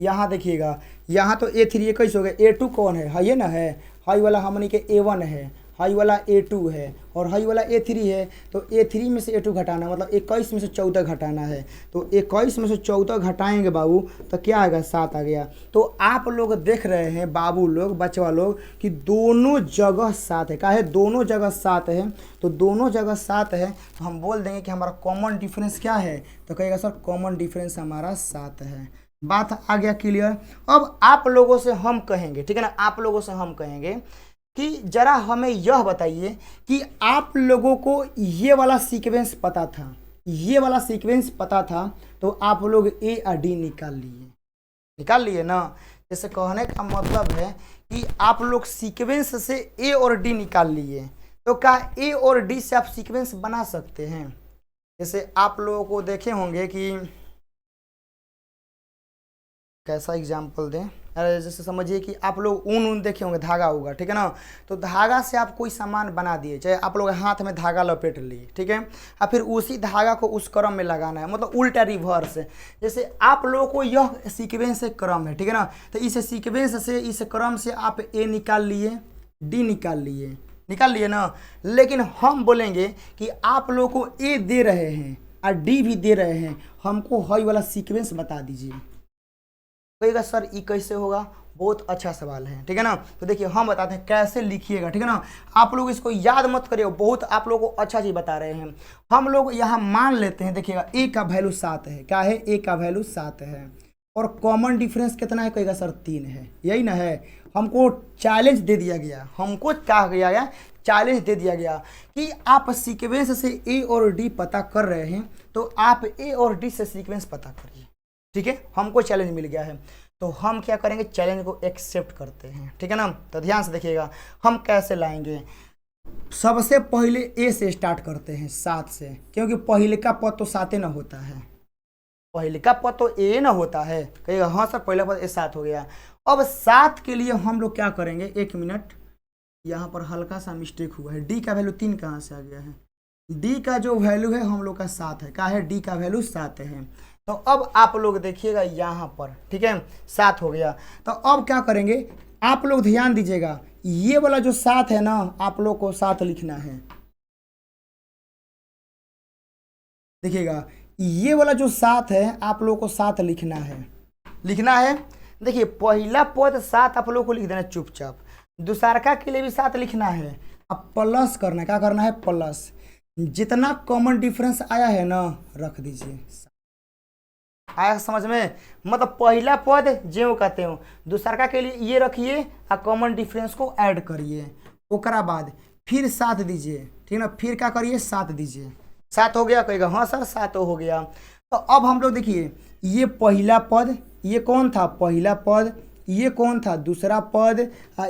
यहाँ देखिएगा। यहाँ तो A3 21 हो गया। A2 कौन है? ये ना है। हाई वाला हमनी के A1 है, हाई वाला A2 है और हाई वाला A3 है। तो A3 में से A2 घटाना मतलब 21 में से 14 घटाना है। तो 21 में से 14 घटाएंगे बाबू तो क्या आएगा? 7 आ गया। तो आप लोग देख रहे हैं बाबू लोग, बचवा लोग, कि दोनों जगह 7 है। क्या है? दोनों जगह 7 है। तो दोनों जगह 7 है तो हम बोल देंगे कि हमारा कॉमन डिफरेंस क्या है? तो कहेगा सर कॉमन डिफरेंस हमारा 7 है। बात आ गया क्लियर। अब आप लोगों से हम कहेंगे, ठीक है ना, आप लोगों से हम कहेंगे कि जरा हमें यह बताइए कि आप लोगों को ये वाला सीक्वेंस पता था, ये वाला सीक्वेंस पता था तो आप लोग A और D निकाल लिए ना। जैसे कहने का मतलब है कि आप लोग सीक्वेंस से A और D निकाल लिए। तो क्या A और D से आप सीक्वेंस बना सकते हैं? जैसे आप लोगों को देखे होंगे कि कैसा एग्जाम्पल दें। अरे जैसे समझिए कि आप लोग ऊन देखे होंगे, धागा होगा, ठीक है ना। तो धागा से आप कोई सामान बना दिए, चाहे आप लोग हाथ में धागा लपेट लिए, ठीक है, और फिर उसी धागा को उस क्रम में लगाना है, मतलब उल्टा रिवर्स। जैसे आप लोगों को यह सीक्वेंस क्रम है, ठीक है ना। तो इस सीक्वेंस से, इस क्रम से आप A निकाल लिए, D निकाल लिए ना। लेकिन हम बोलेंगे कि आप लोगों को A दे रहे हैं और D भी दे रहे हैं, हमको हाई वाला सीक्वेंस बता दीजिए। कहेगा सर ये कैसे होगा? बहुत अच्छा सवाल है, ठीक है ना। तो देखिए हम बताते हैं कैसे लिखिएगा, ठीक है ना। आप लोग इसको याद मत करिए, बहुत आप लोगों को अच्छा चीज़ बता रहे हैं। हम लोग यहाँ मान लेते हैं, देखिएगा A का वैल्यू 7 है। क्या है? A का वैल्यू 7 है। और कॉमन डिफरेंस कितना है? कहेगा सर 3 है। यही ना है। हमको चैलेंज दे दिया गया, हमको क्या किया गया? चैलेंज दे दिया गया कि आप सीक्वेंस से A और D पता कर रहे हैं तो आप A और D से सीक्वेंस पता करिए, ठीक है। हमको चैलेंज मिल गया है तो हम क्या करेंगे? चैलेंज को एक्सेप्ट करते हैं, ठीक है ना। तो ध्यान से देखिएगा हम कैसे लाएंगे। सबसे पहले A से स्टार्ट करते हैं, 7 से, क्योंकि पहले का पद तो 7 ना होता है, पहले का पद तो A ना होता है। कहिएगा हाँ सर पहला पद A7 हो गया। अब 7 के लिए हम लोग क्या करेंगे? 1 मिनट, यहाँ पर हल्का सा मिस्टेक हुआ है। D का वैल्यू 3 कहाँ से आ गया है? D का जो वैल्यू है हम लोग का 7 है। क्या है? D का वैल्यू 7 है। तो अब आप लोग देखिएगा यहाँ पर, ठीक है, 7 हो गया। तो अब क्या करेंगे? आप लोग ध्यान दीजिएगा, ये वाला जो 7 है ना, आप लोग को 7 लिखना है। देखिएगा ये वाला जो 7 है आप लोग को 7 लिखना है। देखिए पहला पद 7 आप लोग को लिख देना चुपचाप। दूसरका के लिए भी 7 लिखना है। अब प्लस करना है। क्या करना है? प्लस। जितना कॉमन डिफरेंस आया है ना रख दीजिए। आया समझ में? मतलब पहला पद ज्यों कहते हो, दूसरा के लिए ये रखिए और कॉमन डिफरेंस को ऐड करिए, ओकरा बाद फिर 7 दीजिए, ठीक है ना, फिर क्या करिए 7 दीजिए। 7 हो गया, कहेगा हाँ सर 7 हो गया। तो अब हम लोग देखिए, ये पहला पद, ये कौन था पहला पद, ये कौन था दूसरा पद,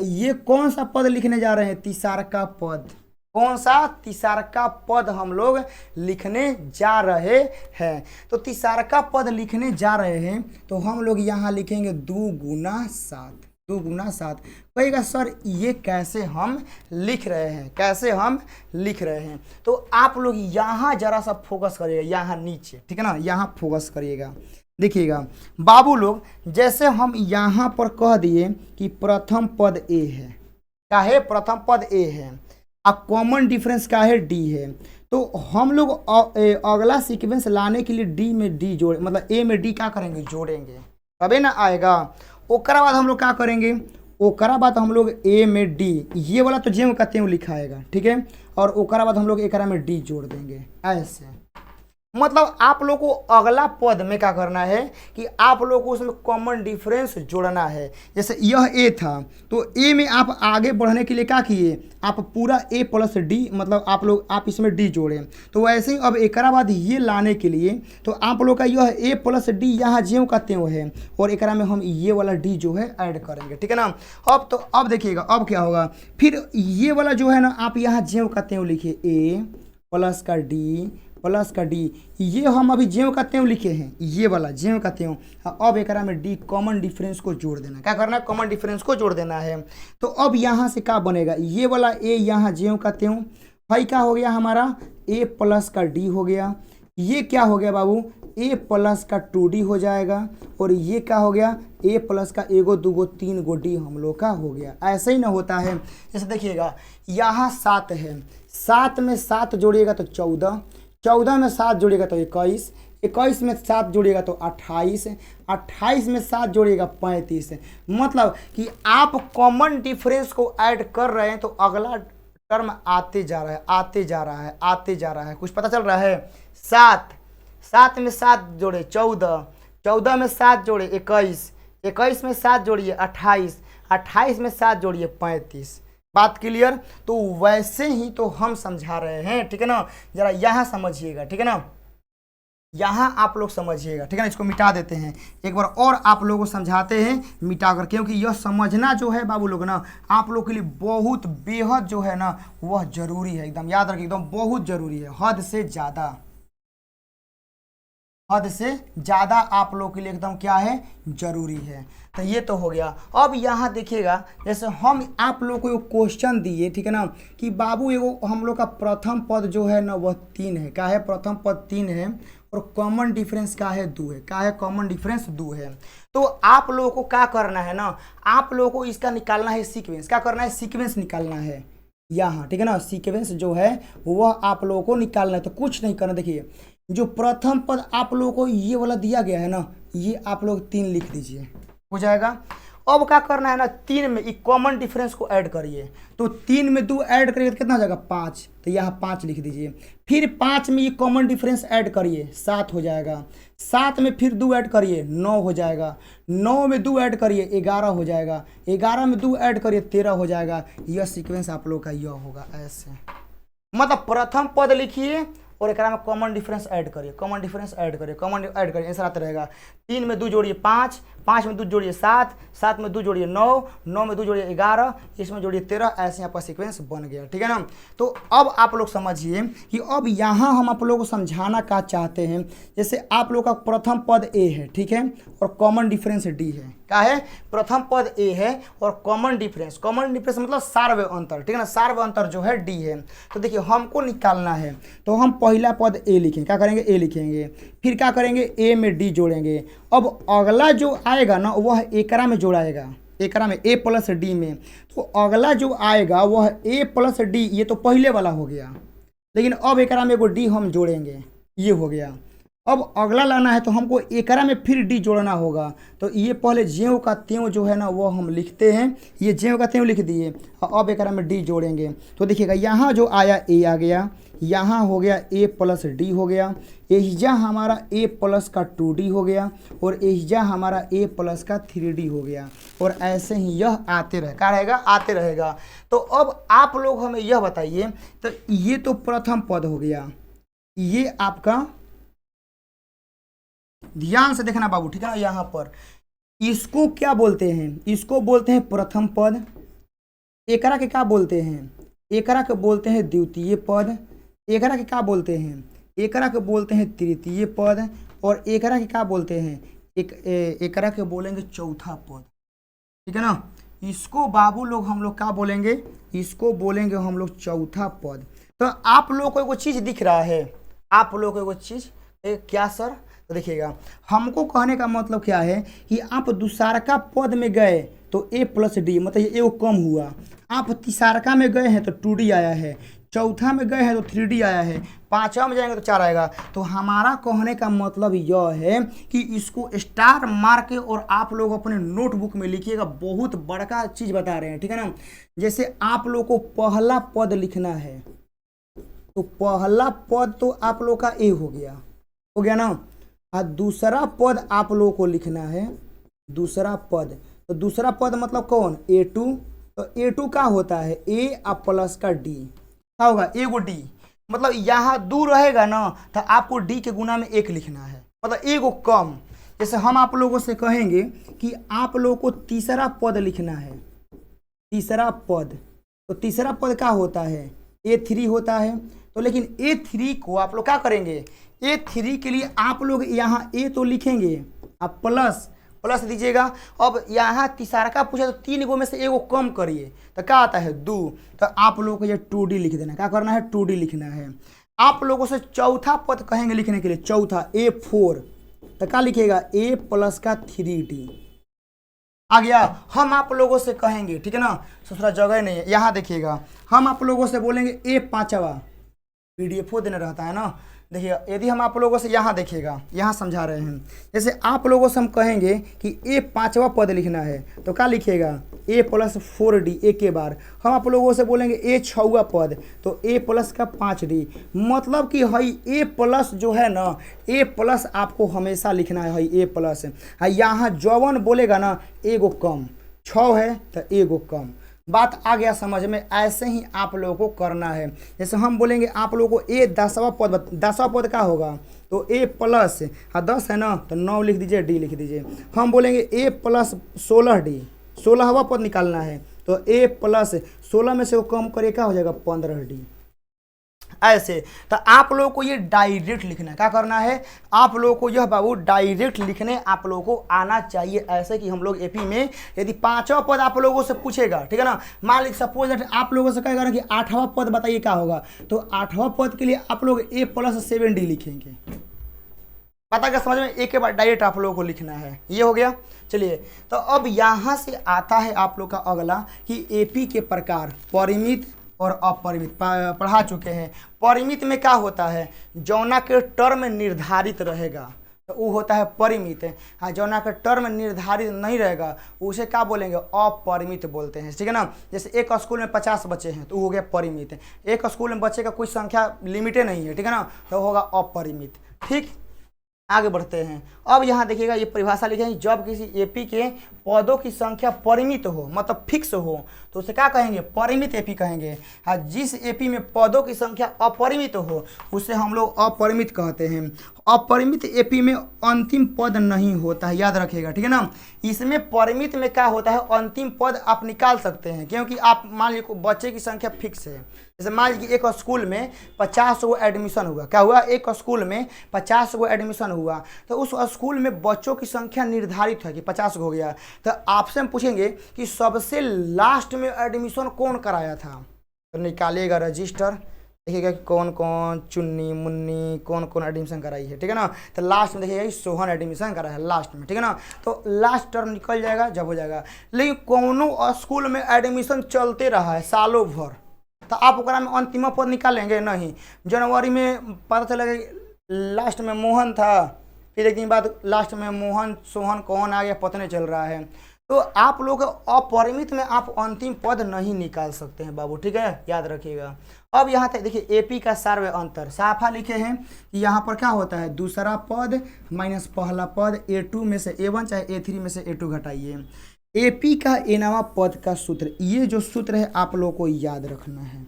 ये कौन सा पद लिखने जा रहे हैं, तीसरा का पद। कौन सा? तीसरा का पद हम लोग लिखने जा रहे हैं। तो तीसरा का पद लिखने जा रहे हैं तो हम लोग यहाँ लिखेंगे 2 गुना 7, 2 गुना 7। कहेगा सर ये कैसे हम लिख रहे हैं, कैसे हम लिख रहे हैं? तो आप लोग यहाँ जरा सा फोकस करिएगा, यहाँ नीचे, ठीक है ना, यहाँ फोकस करिएगा। देखिएगा बाबू लोग, जैसे हम यहाँ पर कह दिए कि प्रथम पद ए है, क्या है? प्रथम पद ए है, अब कॉमन डिफरेंस क्या है? डी है। तो हम लोग अगला सीक्वेंस लाने के लिए डी में डी जोड़, मतलब ए में डी क्या करेंगे? जोड़ेंगे, तबे ना आएगा। ओकरा बाद हम लोग क्या करेंगे? ओकरा बाद हम लोग ए में डी, ये वाला तो जो कहते हैं वो लिखाएगा, ठीक है, और ओकरा बाद हम लोग एकरा में डी जोड़ देंगे ऐसे। मतलब आप लोग को अगला पद में क्या करना है कि आप लोग को उसमें कॉमन डिफरेंस जोड़ना है। जैसे यह ए था तो ए में आप आगे बढ़ने के लिए क्या किए? आप पूरा ए प्लस डी, मतलब आप इसमें डी जोड़ें। तो वैसे ही अब एकरा बाद ये लाने के लिए तो आप लोग का यह ए प्लस डी यहाँ ज्यों कहते हो है, और एकरा में हम ये वाला डी जो है ऐड करेंगे, ठीक है ना। अब तो अब देखिएगा अब क्या होगा, फिर ये वाला जो है ना आप यहाँ ज्यों कहते हो लिखिए, ए प्लस का डी प्लस का डी, ये हम अभी ज्यों कहते हो लिखे हैं, ये वाला ज्यों कहते हो। अब एकरा में डी कॉमन डिफरेंस को जोड़ देना, क्या करना है? कॉमन डिफरेंस को जोड़ देना है। तो अब यहाँ से क्या बनेगा? ये वाला ए यहाँ ज्यों कहते हो भाई, क्या हो गया हमारा? ए प्लस का डी हो गया। ये क्या हो गया बाबू? ए प्लस का 2d हो जाएगा। और ये क्या हो गया? ए प्लस का 1 2 3 डी हम लोग का हो गया। ऐसे ही ना होता है। जैसे देखिएगा यहाँ 7 है, 7 में 7 जोड़िएगा तो 14, 14 में 7 जोड़िएगा तो 21, 21 में 7 जोड़िएगा तो 28, 28 में 7 जोड़िएगा 35। मतलब कि आप कॉमन डिफरेंस को ऐड कर रहे हैं तो अगला टर्म आते जा रहा है, आते जा रहा है, आते जा रहा है। कुछ पता चल रहा है? 7 में 7 जोड़े 14, 14 में 7 जोड़े 21, 21 में 7 जोड़िए 28, 28 में 7 जोड़िए 35। बात क्लियर? तो वैसे ही तो हम समझा रहे हैं, ठीक है ना। जरा यहाँ समझिएगा, ठीक है ना, यहाँ आप लोग समझिएगा, ठीक है ना। इसको मिटा देते हैं, एक बार और आप लोगों को समझाते हैं मिटा कर, क्योंकि यह समझना जो है बाबू लोग ना आप लोग के लिए बहुत बेहद जो है ना वह जरूरी है। एकदम याद रखिए, एकदम बहुत जरूरी है, हद से ज़्यादा, हद से ज़्यादा आप लोग के लिए एकदम क्या है? जरूरी है। तो ये तो हो गया। अब यहाँ देखिएगा, जैसे हम आप लोग को एक क्वेश्चन दिए, ठीक है ना, कि बाबू एगो हम लोग का प्रथम पद जो है ना वह 3 है, क्या है? प्रथम पद 3 है और कॉमन डिफरेंस क्या है? 2 है। क्या है? कॉमन डिफरेंस 2 है। तो आप लोगों को क्या करना है ना, आप लोगों को इसका निकालना है सीक्वेंस। क्या करना है? सीक्वेंस निकालना है यहाँ, ठीक है ना। सीक्वेंस जो है वह आप लोगों को निकालना है। तो कुछ नहीं करना, देखिए जो प्रथम पद आप लोगों को ये वाला दिया गया है ना, ये आप लोग 3 लिख दीजिए, हो जाएगा। अब क्या करना है ना, 3 में एक कॉमन डिफरेंस को ऐड करिए। तो 3 में 2 ऐड करिए तो कितना हो जाएगा? 5। तो यहाँ 5 लिख दीजिए। फिर 5 में ये कॉमन डिफरेंस ऐड करिए, 7 हो जाएगा। 7 में फिर 2 ऐड करिए, 9 हो जाएगा। 9 में 2 ऐड करिए, 11 हो जाएगा। 11 में 2 ऐड करिए, 13 हो जाएगा। यह सीक्वेंस आप लोग का यह होगा ऐसे। मतलब प्रथम पद लिखिए और एक में कॉमन डिफरेंस ऐड करिए, कॉमन डिफरेंस ऐड करिए, कॉमन ऐड करिए, ऐसा आता रहेगा। 3 में 2 जोड़िए 5, 5 में 2 जोड़िए 7, 7 में 2 जोड़िए 9, 9 में 2 जोड़िए 11, इसमें जोड़िए 13। ऐसे यहाँ पर सीक्वेंस बन गया, ठीक है ना। तो अब आप लोग समझिए कि अब यहाँ हम आप लोगों को समझाना क्या चाहते हैं। जैसे आप लोग का प्रथम पद ए है, ठीक है, और कॉमन डिफरेंस डी है। क्या है? प्रथम पद ए है और कॉमन डिफरेंस मतलब सार्वय अंतर, ठीक है ना। सार्वय अंतर जो है डी है। तो देखिए हमको निकालना है तो हम पहला पद ए लिखेंगे। क्या करेंगे? ए लिखेंगे। फिर क्या करेंगे? ए में डी जोड़ेंगे। अब अगला जो आएगा ना वह एकरा में जोड़ाएगा, एकरा में ए प्लस डी में। तो अगला जो आएगा वह ए प्लस डी, ये तो पहले वाला हो गया, लेकिन अब एकरा में एगो डी हम जोड़ेंगे, ये हो गया। अब अगला लाना है तो हमको एकरा में फिर डी जोड़ना होगा। तो ये पहले ज्यों का त्यों जो है ना वो हम लिखते हैं, ये ज्यों का त्यों लिख दिए। अब एकरा में डी जोड़ेंगे। तो देखिएगा यहाँ जो आया ए आ गया, यहाँ हो गया a प्लस डी हो गया, एहिजा हमारा a प्लस का 2d हो गया, और एहिजा हमारा a प्लस का 3d हो गया, और ऐसे ही यह आते रहे क्या रहेगा, आते रहेगा। तो अब आप लोग हमें यह बताइए, तो ये तो प्रथम पद हो गया, ये आपका ध्यान से देखना बाबू, ठीक है ना। यहाँ पर इसको क्या बोलते हैं, इसको बोलते हैं प्रथम पद, एकरा के क्या बोलते हैं, एकरा के बोलते हैं द्वितीय पद, एकरा के क्या बोलते हैं, एकरा के बोलते हैं तृतीय पद, और एकरा के क्या बोलते हैं, एकरा के बोलेंगे चौथा पद, ठीक है ना। इसको बाबू लोग हम लोग क्या बोलेंगे, इसको बोलेंगे हम लोग चौथा पद। तो आप लोग को एगो चीज दिख रहा है, आप लोग को एगो चीज क्या सर, तो देखिएगा हमको कहने का मतलब क्या है कि आप दूसरका पद में गए तो a प्लस डी, मतलब ये कम हुआ। आप तीसरका में गए हैं तो 2d आया है, चौथा में गए हैं तो 3d आया है, पांचवा में जाएंगे तो 4 आएगा। तो हमारा कहने का मतलब यह है कि इसको स्टार मार के और आप लोग अपने नोटबुक में लिखिएगा, बहुत बड़का चीज बता रहे हैं, ठीक है ना। जैसे आप लोग को पहला पद लिखना है, तो पहला पद तो आप लोग का a हो गया ना, और दूसरा पद आप लोगों को लिखना है, दूसरा पद, तो दूसरा पद मतलब कौन, a2, तो a2 का होता है a प्लस का d, क्या होगा, एगो d, मतलब यहाँ दूर रहेगा ना तो आपको d के गुना में 1 लिखना है, मतलब एगो कम। जैसे हम आप लोगों से कहेंगे कि आप लोगों को तीसरा पद लिखना है, तीसरा पद, तो तीसरा पद क्या होता है, a3 होता है। तो लेकिन a3 को आप लोग क्या करेंगे, a3 के लिए आप लोग यहाँ a तो लिखेंगे, आप प्लस प्लस दीजिएगा। अब यहाँ तीसरा का पूछा तो 3 गो में से एगो कम करिए तो क्या आता है 2, तो आप लोगों को ये 2d लिख देना, क्या करना है 2d लिखना है। आप लोगों से चौथा पद कहेंगे लिखने के लिए, चौथा a4, तो क्या लिखिएगा a प्लस का 3d आ गया। हम आप लोगों से कहेंगे, ठीक है ना, दूसरा जगह नहीं है, यहाँ देखिएगा हम आप लोगों से बोलेंगे a5, PDF देना रहता है ना। देखिए यदि हम आप लोगों से यहाँ देखिएगा, यहाँ समझा रहे हैं, जैसे आप लोगों से हम कहेंगे कि a5वां पद लिखना है तो क्या लिखिएगा a प्लस 4d, एक के बार। हम आप लोगों से बोलेंगे a6वां पद तो a प्लस का 5d, मतलब कि हई a प्लस जो है ना, a प्लस आपको हमेशा लिखना है, हई a प्लस। यहाँ जौवन बोलेगा ना एगो कम, 6 है तो एगो कम, बात आ गया समझ में। ऐसे ही आप लोगों को करना है। जैसे हम बोलेंगे आप लोगों को a 10वां पद, 10वां पद क्या होगा, तो a प्लस 10 है ना तो 9 लिख दीजिए, d लिख दीजिए। हम बोलेंगे a प्लस 16d, 16वां पद निकालना है तो a प्लस 16 में से वो कम करे क्या हो जाएगा 15d। ऐसे तो आप लोगों को ये डायरेक्ट लिखना है, क्या करना है, आप लोगों को यह बाबू डायरेक्ट लिखने आप लोगों को आना चाहिए। ऐसे कि हम लोग एपी में यदि 5वां पद आप लोगों से पूछेगा, ठीक है ना, मान लीजिए सपोज दैट आप लोगों से कहेगा ना कि 8वां पद बताइए क्या होगा, तो 8वां पद के लिए आप लोग a प्लस 7d लिखेंगे। पता क्या समझ में, एक के बाद डायरेक्ट आप लोगों को लिखना है। ये हो गया। चलिए तो अब यहाँ से आता है आप लोग का अगला कि एपी के प्रकार, परिमित और अपरिमित पढ़ा चुके हैं। परिमित में क्या होता है, जौना के टर्म निर्धारित रहेगा तो वो होता है परिमित। हाँ, जौना के टर्म निर्धारित नहीं रहेगा उसे क्या बोलेंगे, अपरिमित बोलते हैं, ठीक है ना। जैसे एक स्कूल में 50 बच्चे हैं तो वो हो गया परिमित। एक स्कूल में बच्चे का कोई संख्या लिमिटेड नहीं है, ठीक है ना, तो होगा अपरिमित। ठीक, आगे बढ़ते हैं। अब यहाँ देखिएगा ये परिभाषा लिखे हैं, जब किसी एपी के पदों की संख्या परिमित हो, मतलब फिक्स हो, तो उसे क्या कहेंगे, परिमित एपी कहेंगे। हाँ, जिस एपी में पदों की संख्या अपरिमित हो उसे हम लोग अपरिमित कहते हैं। अपरिमित एपी में अंतिम पद नहीं होता है, याद रखिएगा, ठीक है ना। इसमें परिमित में क्या होता है, अंतिम पद आप निकाल सकते हैं, क्योंकि आप मान लीजिए बच्चे की संख्या फिक्स है। जैसे मान लीजिए एक स्कूल में 50 गो एडमिशन हुआ, क्या हुआ, एक स्कूल में 50 गो एडमिशन हुआ, तो उस स्कूल में बच्चों की संख्या निर्धारित है कि 50 हो गया। तो आपसे हम पूछेंगे कि सबसे लास्ट में एडमिशन कौन कराया था, तो निकालिएगा रजिस्टर, देखिएगा कि कौन कौन चुन्नी मुन्नी कौन कौन एडमिशन कराई है, ठीक है ना। तो लास्ट में देखिएगा कि सोहन एडमिशन कराया है लास्ट में, ठीक है ना। तो लास्ट टर्म निकल जाएगा जब हो जाएगा। लेकिन कोनो स्कूल में एडमिशन चलते रहा है सालों भर, तो आप ओकरा में अंतिम पद निकालेंगे नहीं। जनवरी में पता चला कि लास्ट में मोहन था, फिर एक दिन बाद लास्ट में मोहन सोहन कौन आ गया पता नहीं चल रहा है। तो आप लोग अपरिमित में आप अंतिम पद नहीं निकाल सकते हैं बाबू, ठीक है, याद रखिएगा। अब यहाँ तक देखिए एपी का सार्व अंतर साफा लिखे हैं कि यहाँ पर क्या होता है, दूसरा पद माइनस पहला पद, A2 में से A1 चाहे A3 में से A2 घटाइए। एपी का एनवा पद का सूत्र, ये जो सूत्र है आप लोगों को याद रखना है।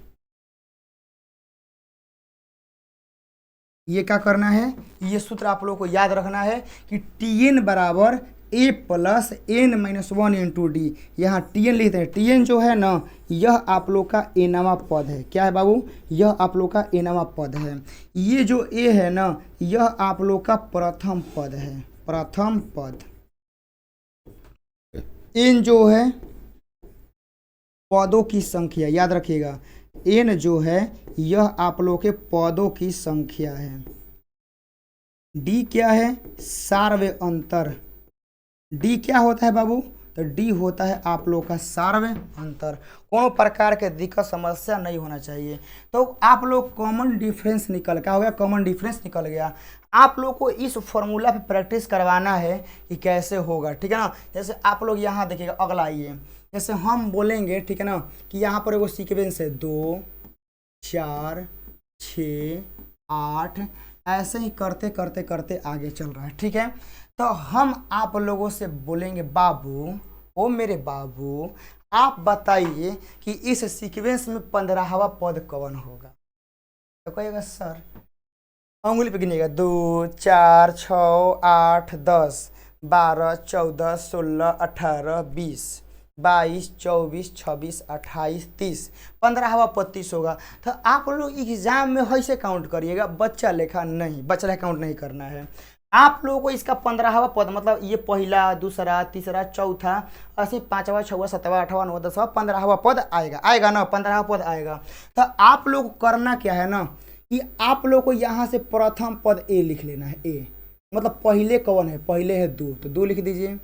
ये क्या करना है, ये सूत्र आप लोगों को याद रखना है कि Tn बराबर A plus n minus 1 into d. यहाँ Tn लिखते हैं, Tn जो है ना यह आप लोग का एनवा पद है। क्या है बाबू, यह आप लोग का एनवा पद है। ये जो A है ना यह आप लोग का प्रथम पद है, प्रथम पद। n जो है पदों की संख्या, याद रखिएगा n जो है यह आप लोग के पदों की संख्या है। d क्या है, सार्व अंतर। d क्या होता है बाबू, तो d होता है आप लोग का सार्व अंतर। कोनो प्रकार के दिक्कत समस्या नहीं होना चाहिए। तो आप लोग कॉमन डिफरेंस निकल, क्या हो गया, कॉमन डिफरेंस निकल गया। आप लोग को इस फॉर्मूला पे प्रैक्टिस करवाना है कि कैसे होगा, ठीक है ना। जैसे आप लोग यहाँ देखिएगा, अगला आइए, जैसे हम बोलेंगे, ठीक है ना, कि यहाँ पर एगो सीक्वेंस है 2 4 6 8, ऐसे ही करते करते करते आगे चल रहा है, ठीक है। तो हम आप लोगों से बोलेंगे बाबू, ओ मेरे बाबू, आप बताइए कि इस सीक्वेंस में 15वां पद कौन होगा। तो कहिएगा सर, अंगुली पे गिनिएगा, 2 4 6 8 10 12 14 16 18 20 22 24 26 28 30, 15वां पद 30 होगा। तो आप लोग एग्जाम में ऐसे काउंट करिएगा, बच्चा लेखा नहीं, बच्चा लेखा काउंट नहीं करना है। आप लोगों को इसका 15वां पद मतलब ये पहला दूसरा तीसरा चौथा ऐसे 5वां 6वां 7वां 8वां 9वां 10वां 15वां पद आएगा ना, 15वां पद आएगा। तो आप लोग को करना क्या है ना कि आप लोग को यहाँ से प्रथम पद ए लिख लेना है। ए मतलब पहले कौन है, पहले है 2, तो 2 लिख दीजिए।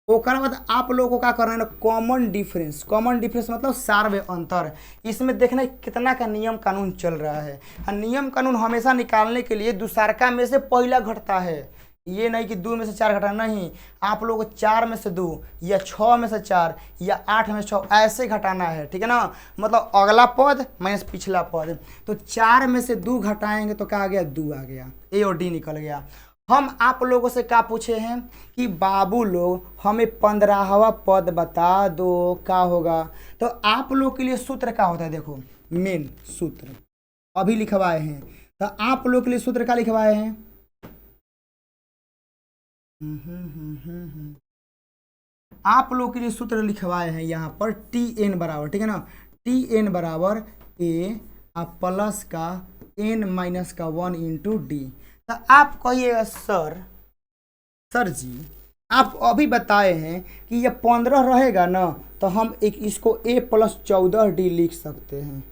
ओकर बाद आप लोगों को क्या करना है ना, कॉमन डिफरेंस। कॉमन डिफरेंस मतलब सार्व अंतर। इसमें देखना कितना का नियम कानून चल रहा है। नियम कानून हमेशा निकालने के लिए दूसरका में से पहला घटता है, ये नहीं कि 2 में से 4 घटाना, नहीं। आप लोगों को 4 में से 2 या 6 में से 4 या 8 में से 6 ऐसे घटाना है, ठीक है ना। मतलब अगला पद माइनस पिछला पद। तो 4 में से 2 घटाएंगे तो क्या आ गया, 2 आ गया, ए और डी निकल गया। हम आप लोगों से क्या पूछे हैं कि बाबू लोग हमें 15वां पद बता दो, क्या होगा। तो आप लोग के लिए सूत्र क्या होता है, देखो मेन सूत्र अभी लिखवाए हैं। तो आप लोग के लिए सूत्र क्या लिखवाए हैं, आप लोग के लिए सूत्र लिखवाए हैं यहाँ पर Tn बराबर, ठीक है ना, Tn बराबर A प्लस का n माइनस का 1 इंटू डी। तो आप कहिएगा सर जी आप अभी बताए हैं कि ये 15 रहेगा ना, तो हम एक इसको A प्लस 14D लिख सकते हैं,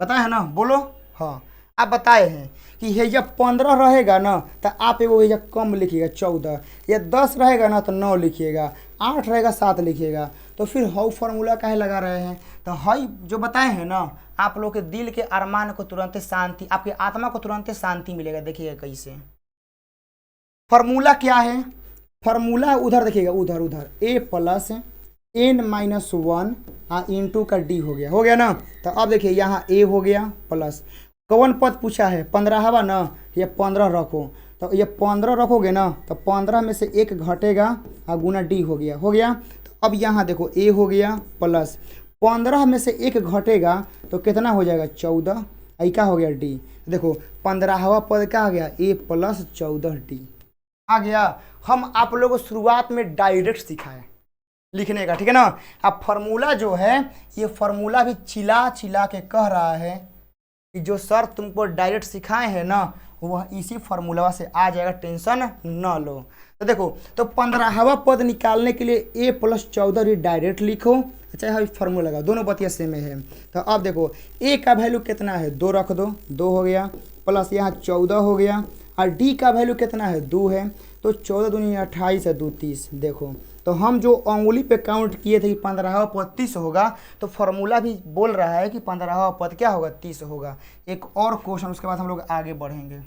पता है ना, बोलो। हाँ आप बताए हैं कि ये 15 रहेगा ना तो आप एगो ये कम लिखिएगा 14, या 10 रहेगा ना तो 9 लिखिएगा, 8 रहेगा 7 लिखिएगा। तो फिर हाउ फार्मूला काहे लगा रहे हैं। तो हाई जो बताए हैं ना, आप लोग के दिल के अरमान को तुरंत शांति, आपकी आत्मा को तुरंत शांति मिलेगा। देखिएगा कैसे फार्मूला क्या है, फार्मूला उधर देखिएगा, उधर A plus n minus 1 into का d हो गया ना। तो अब देखिए यहाँ A हो गया प्लस कौन पद पूछा है, 15वां ना, ये 15 रखो। तो ये 15 रखोगे ना तो 15 में से 1 घटेगा और गुना d हो गया। तो अब यहाँ देखो A हो गया प्लस 15 में से 1 घटेगा तो कितना हो जाएगा 14, आई क्या हो गया d। देखो 15वां पद क्या आ गया, A प्लस 14D आ गया। हम आप लोगों को शुरुआत में डायरेक्ट सिखाए लिखने का, ठीक है ना। अब फार्मूला जो है ये फार्मूला भी चिल्ला के कह रहा है कि जो सर तुमको डायरेक्ट सिखाए हैं ना वह इसी फार्मूला से आ जाएगा, टेंशन न लो। तो देखो तो 15वां पद निकालने के लिए A प्लस 14 डायरेक्ट लिखो, अच्छा है फार्मूला लगा, दोनों बतिया सेम है। तो अब देखो A का वैल्यू कितना है, 2 रख दो, 2 हो गया प्लस यहाँ 14 हो गया, और D का वैल्यू कितना है, 2 है। तो 14 दूनी 28 है, 2 30। देखो तो हम जो अंगुली पे काउंट किए थे कि 15वां पद 30 होगा, तो फार्मूला भी बोल रहा है कि 15वां पद क्या होगा, 30 होगा। एक और क्वेश्चन, उसके बाद हम लोग आगे बढ़ेंगे।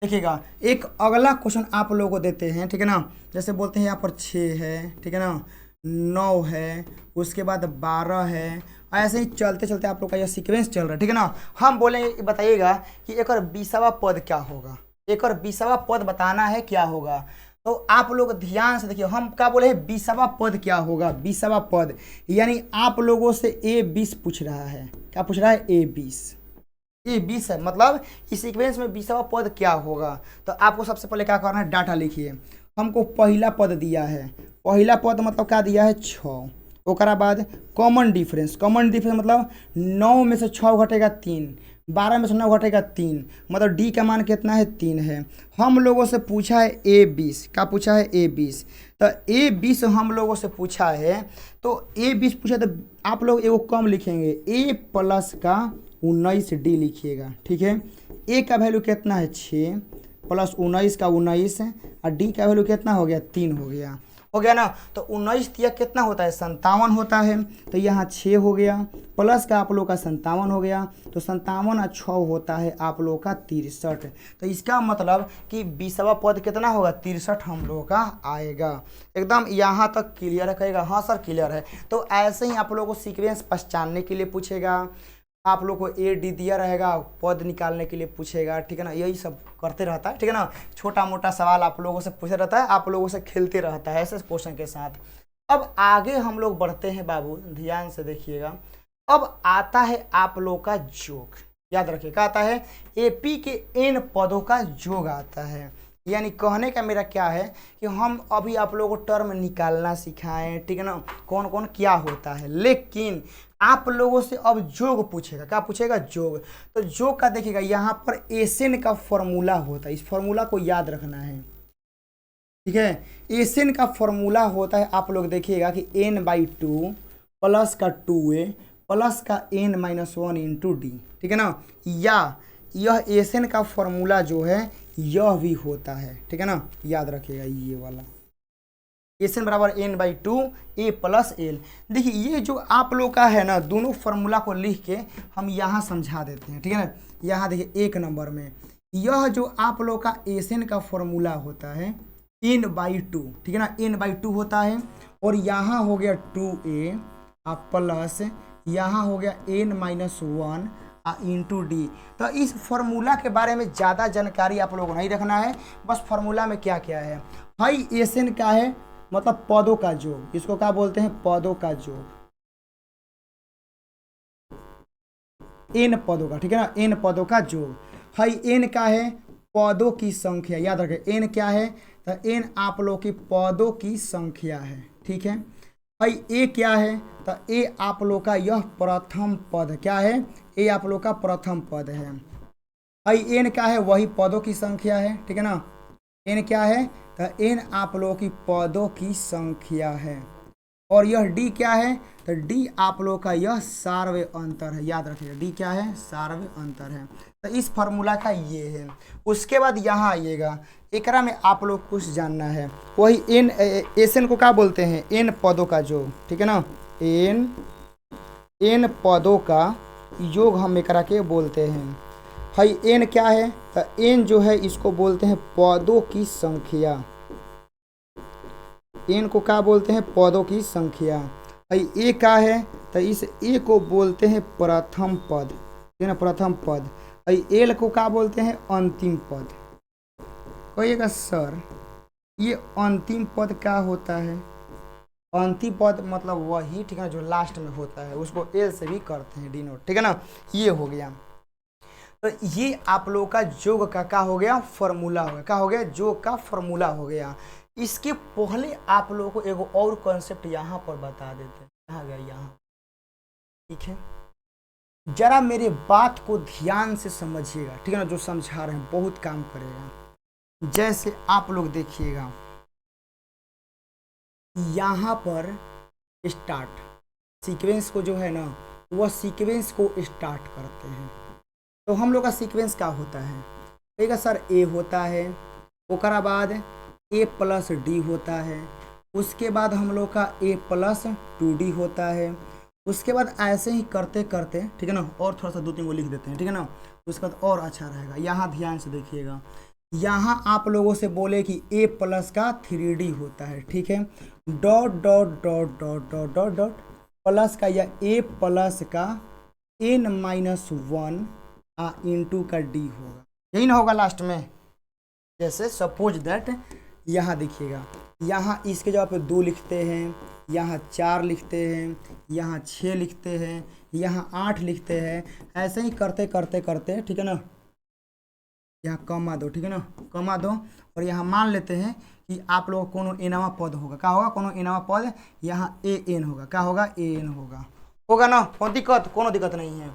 देखिएगा एक अगला क्वेश्चन आप लोगों को देते हैं, ठीक है ना। जैसे बोलते हैं यहाँ पर 6 है, ठीक है ना, 9 है, उसके बाद 12 है। ऐसे ही चलते चलते आप लोग का यह सीक्वेंस चल रहा है, ठीक है ना। हम बोलेंगे, बताइएगा कि एक और 20वां पद क्या होगा, एक और 20वां पद बताना है क्या होगा। तो आप लोग ध्यान से देखिए, हम क्या बोले हैं, 20वां पद क्या होगा, 20वां पद, यानी आप लोगों से A20 पूछ रहा है। क्या पूछ रहा है, A20 है, मतलब इस सीक्वेंस में 20वां पद क्या होगा। तो आपको सबसे पहले क्या करना है, डाटा लिखिए। हमको पहला पद दिया है, पहला पद मतलब क्या दिया है, 6। ओकरा बाद कॉमन डिफरेंस, कॉमन डिफरेंस मतलब 9 में से 6 घटेगा 3, 12 में से 9 घटेगा 3, मतलब डी का मान कितना है, 3 है। हम लोगों से पूछा है A20, क्या पूछा है, A20। तो A20 हम लोगों से पूछा है, तो A20 पूछा तो आप लोग एगो कम लिखेंगे, A प्लस का 19D लिखिएगा, ठीक है। A का वैल्यू कितना है, 6 प्लस 19 का 19, और D का वैल्यू कितना हो गया, 3 हो गया ना। तो 19 तिया कितना होता है, 57 होता है। तो यहाँ 6 हो गया, प्लस का आप लोग का 57 हो गया, तो 57 और 6 होता है आप लोग का 63। तो इसका मतलब कि 20वां पद कितना होगा, 63 हम लोगों का आएगा। एकदम यहाँ तक क्लियर है, कहेगा हाँ सर क्लियर है। तो ऐसे ही आप लोगों को सीक्वेंस पहचानने के लिए पूछेगा, आप लोग को A D दिया रहेगा, पद निकालने के लिए पूछेगा, ठीक है ना। यही सब करते रहता है, ठीक है ना। छोटा मोटा सवाल आप लोगों से पूछा रहता है, आप लोगों से खेलते रहता है ऐसे क्वेश्चन के साथ। अब आगे हम लोग बढ़ते हैं बाबू, ध्यान से देखिएगा। अब आता है आप लोग का जोग, याद रखिएगा, आता है AP के N पदों का जोग आता है। यानी कहने का मेरा क्या है कि हम अभी आप लोगों को टर्म निकालना सिखाएं, ठीक है ना, कौन कौन क्या होता है। लेकिन आप लोगों से अब जोग पूछेगा, क्या पूछेगा, जोग। तो जोग का देखिएगा, यहाँ पर एसएन का फॉर्मूला होता है, इस फॉर्मूला को याद रखना है, ठीक है। एसएन का फॉर्मूला होता है, आप लोग देखिएगा कि n/2 प्लस का 2a प्लस का n-1 इंटू डी, ठीक है ना। या यह एसएन का फॉर्मूला जो है यह भी होता है, ठीक है ना, याद रखिएगा ये वाला। एसएन बराबर n/2 a प्लस एल। देखिए ये जो आप लोग का है ना, दोनों फार्मूला को लिख के हम यहाँ समझा देते हैं, ठीक है ना। यहाँ देखिए 1 नंबर में यह जो आप लोग का एसएन का फॉर्मूला होता है n/2, ठीक है ना, n/2 होता है। और यहाँ हो गया 2a प्लस यहाँ हो गया n-1 इंटू डी। तो इस फॉर्मूला के बारे में ज़्यादा जानकारी आप लोगों को नहीं रखना है, बस फॉर्मूला में क्या क्या है। भाई एसएन क्या है, मतलब पदों का जोग, इसको क्या बोलते हैं, पदों का जोग, एन पदों का, ठीक है ना, एन पदों का जोग। भाई एन क्या है, पदों की संख्या, याद रखें एन क्या है, तो एन आप लोग की पदों की संख्या है, ठीक है। भाई ए क्या है, तो ए आप लोग का यह प्रथम पद, क्या है, ए आप लोग का प्रथम पद है। भाई एन क्या है, वही पदों की संख्या है, ठीक है ना। एन क्या है, तो एन आप लोगों की पदों की संख्या है। और यह डी क्या है, तो डी आप लोग का यह सार्वय अंतर है, याद रखिएगा डी क्या है, सार्वय अंतर है। तो इस फार्मूला का ये है। उसके बाद यहाँ आइएगा, एकरा में आप लोग कुछ जानना है, वही एन एसएन को क्या बोलते हैं, एन पदों का योग, ठीक है ना, एन पदों का योग हम एकरा के बोलते हैं। भाई एन क्या है, तो एन जो है इसको बोलते हैं पदों की संख्या, एन को क्या बोलते हैं, पदों की संख्या। भाई ए क्या है, तो इस ए को बोलते हैं प्रथम पद, ठीक है ना, प्रथम पद। भाई एल को क्या बोलते हैं, अंतिम पद। कहिएगा सर ये अंतिम पद क्या होता है, अंतिम पद मतलब वही, ठीक है ना, जो लास्ट में होता है, उसको एल से भी करते हैं डिनोट, ठीक है ना। ये हो गया, तो ये आप लोग का जोग का क्या हो गया, फॉर्मूला हो गया, क्या हो गया, जोग का फॉर्मूला हो गया। इसके पहले आप लोगों को एगो और कॉन्सेप्ट यहाँ पर बता देते हैं, कहाँ गया, यहाँ, ठीक है। जरा मेरे बात को ध्यान से समझिएगा, ठीक है ना, जो समझा रहे हैं बहुत काम करेगा। जैसे आप लोग देखिएगा यहाँ पर स्टार्ट सीक्वेंस को जो है ना, वह सीक्वेंस को स्टार्ट करते हैं। तो हम लोग का सीक्वेंस क्या होता है, ठीक है सर, ए होता है, ओकरा बाद ए प्लस डी होता है, उसके बाद हम लोग का ए प्लस 2d होता है, उसके बाद ऐसे ही करते करते, ठीक है ना, और थोड़ा सा 2-3 को लिख देते हैं, ठीक है ना, उसके बाद और अच्छा रहेगा। यहाँ ध्यान से देखिएगा, यहाँ आप लोगों से बोले कि a प्लस का 3D होता है, ठीक है, dot dot dot dot dot dot dot plus का या a प्लस का n-1 इंटू का d होगा, यही ना होगा लास्ट में। जैसे सपोज दैट यहाँ देखिएगा, यहाँ इसके जगह पे 2 लिखते हैं, यहाँ 4 लिखते हैं, यहाँ 6 लिखते हैं, यहाँ 8 लिखते हैं, ऐसे ही करते करते करते, ठीक है ना, यहाँ कमा दो, ठीक है ना, कमा दो, और यहाँ मान लेते हैं कि आप लोगों को कोनो एनावा पद होगा, क्या होगा, कोनो एनावा पद, यहाँ an होगा, क्या होगा, an होगा ना, कोनो दिक्कत नहीं है।